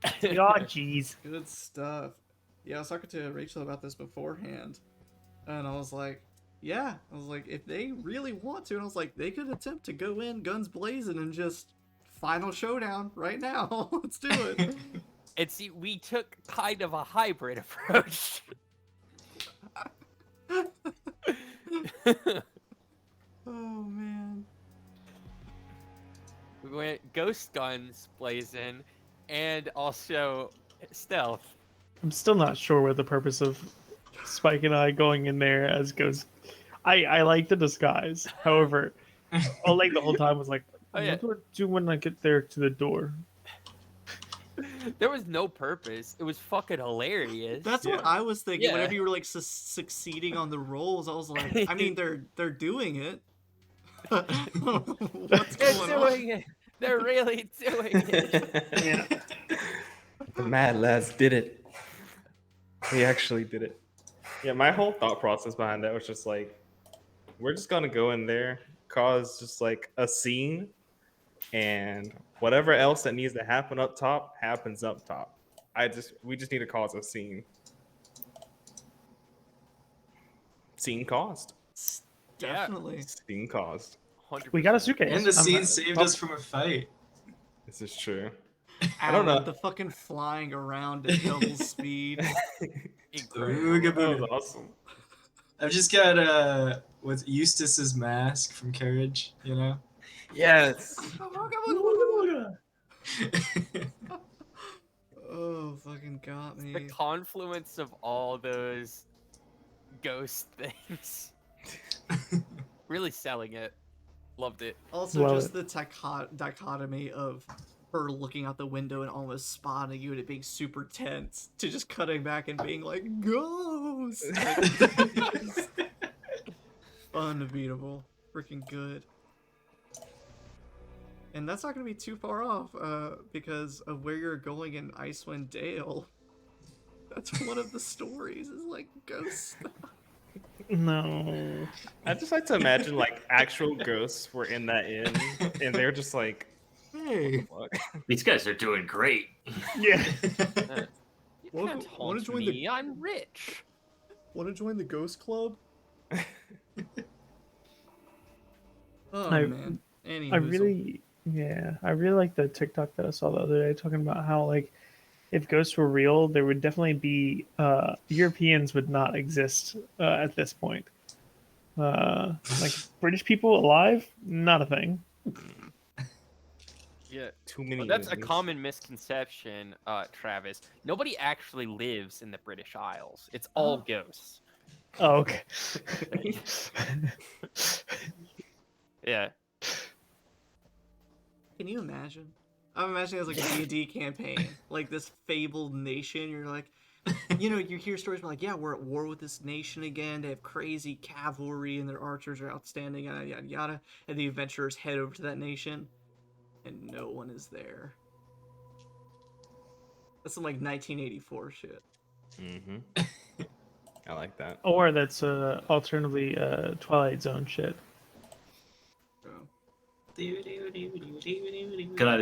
oh jeez. Good stuff. Yeah, I was talking to Rachel about this beforehand, and I was like, if they really want to, and I was like, they could attempt to go in guns blazing and just final showdown right now. Let's do it. And see, we took kind of a hybrid approach. Oh man. We went ghost guns blazing, and also stealth. I'm still not sure what the purpose of Spike and I going in there as ghosts. I like the disguise. However, Oleg the whole time was like, Oh, yeah. "What do I do when I get there to the door?" There was no purpose. It was fucking hilarious. That's what I was thinking. Yeah. Whenever you were like succeeding on the rolls, I was like, I mean, they're doing it. What's They're going doing on? it. They're really doing it. Yeah. The mad lads did it. We actually did it. Yeah, my whole thought process behind that was just like, we're just gonna go in there, cause just like a scene, and whatever else that needs to happen up top happens up top. We just need to cause a scene. Scene caused. Definitely. Scene caused. 100%. We got a suitcase. And the scene I'm- saved us from a fight. This is true. I don't know. The fucking flying around at double speed. Ooga That was booga. awesome. I've just got what's Eustace's mask from Courage, you know? Yes. Oh, fucking got me. The confluence of all those ghost things. Really selling it. Loved it. Also, Love just it. the dichotomy of her looking out the window and almost spotting you and it being super tense to just cutting back and being like, ghost! Unbeatable. Freaking good. And that's not going to be too far off because of where you're going in Icewind Dale. That's one of the stories, is like ghosts. No. I just like to imagine like actual ghosts were in that inn, and they're just like, Hey, "Fuck." These guys are doing great. Yeah. You Wanna can't go- wanna haunt join me. the- I'm rich. want to join the ghost club? Oh, I- man. Any I really like the TikTok that I saw the other day talking about how like if ghosts were real, there would definitely be Europeans would not exist at this point. Like British people alive, not a thing. Yeah. Too many. That's a Indians. common misconception, Travis. Nobody actually lives in the British Isles. It's all ghosts. Oh, okay. Yeah. Can you imagine? I'm imagining it as like a D&D campaign, like this fabled nation. You're like, you know, you hear stories about like, yeah, we're at war with this nation again. They have crazy cavalry and their archers are outstanding, yada yada yada. And the adventurers head over to that nation, and no one is there. That's some like 1984 shit. Mm-hmm. I like that. Or that's alternatively Twilight Zone shit. So, Could either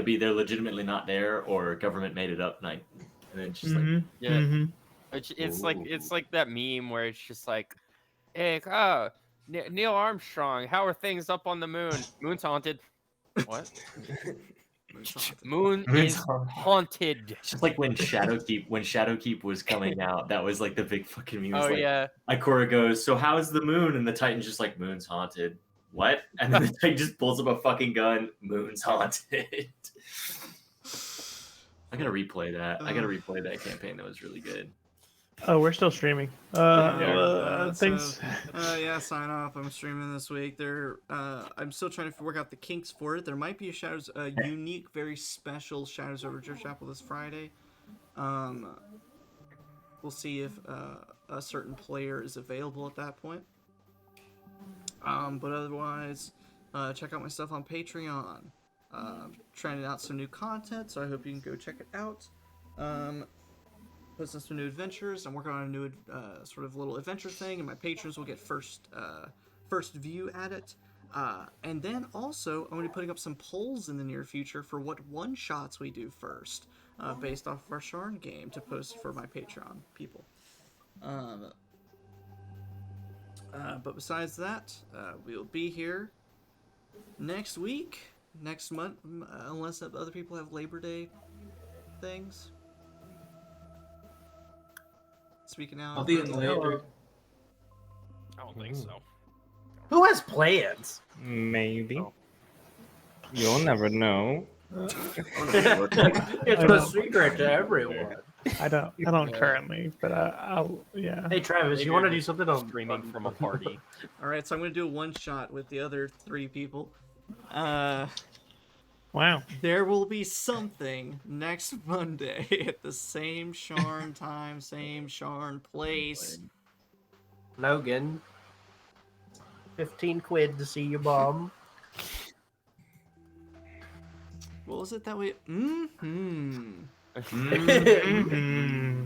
be they're legitimately not there or government made it up night. And then it's just like, Mhm. Yeah. Mhm. It's like that meme where it's just like, hey, Neil Armstrong, how are things up on the moon? Moon's haunted. What? Moon's haunted. Moon Moon's is haunted. haunted. it's just like when Shadowkeep was coming out, that was like the big fucking meme. It was Oh like, yeah. Ikora goes, so how's the moon? And the Titan's just like, moon's haunted. What? And then the Titan just pulls up a fucking gun, moon's haunted. I gotta replay that. I gotta replay that campaign. That was really good. Oh, we're still streaming. Thanks. Yeah, sign off. I'm streaming this week. I'm still trying to work out the kinks for it. There might be a unique, very special Shadows over Driftchapel this Friday. We'll see if a certain player is available at that point. But otherwise, check out my stuff on Patreon. Trying out some new content, so I hope you can go check it out. Posting some new adventures. I'm working on a new sort of little adventure thing, and my patrons will get first view at it. And then also, I'm going to be putting up some polls in the near future for what one-shots we do first, based off of our Sharn game, to post for my Patreon people. But besides that, we'll be here next week, next month, unless other people have Labor Day things. speaking out? I'll be in later. I don't think so. Who has plans? Maybe. Oh. You'll never know. It's a secret to everyone. I don't currently, but I'll yeah. Hey Travis, Maybe you want to you're do just something on Streaming from a party. All right, so I'm gonna do a one shot with the other 3 people. Wow. There will be something next Monday at the same Sharn time, same Sharn place. Logan? 15 quid to see your mom. What was it that we? Mm-hmm. Mm.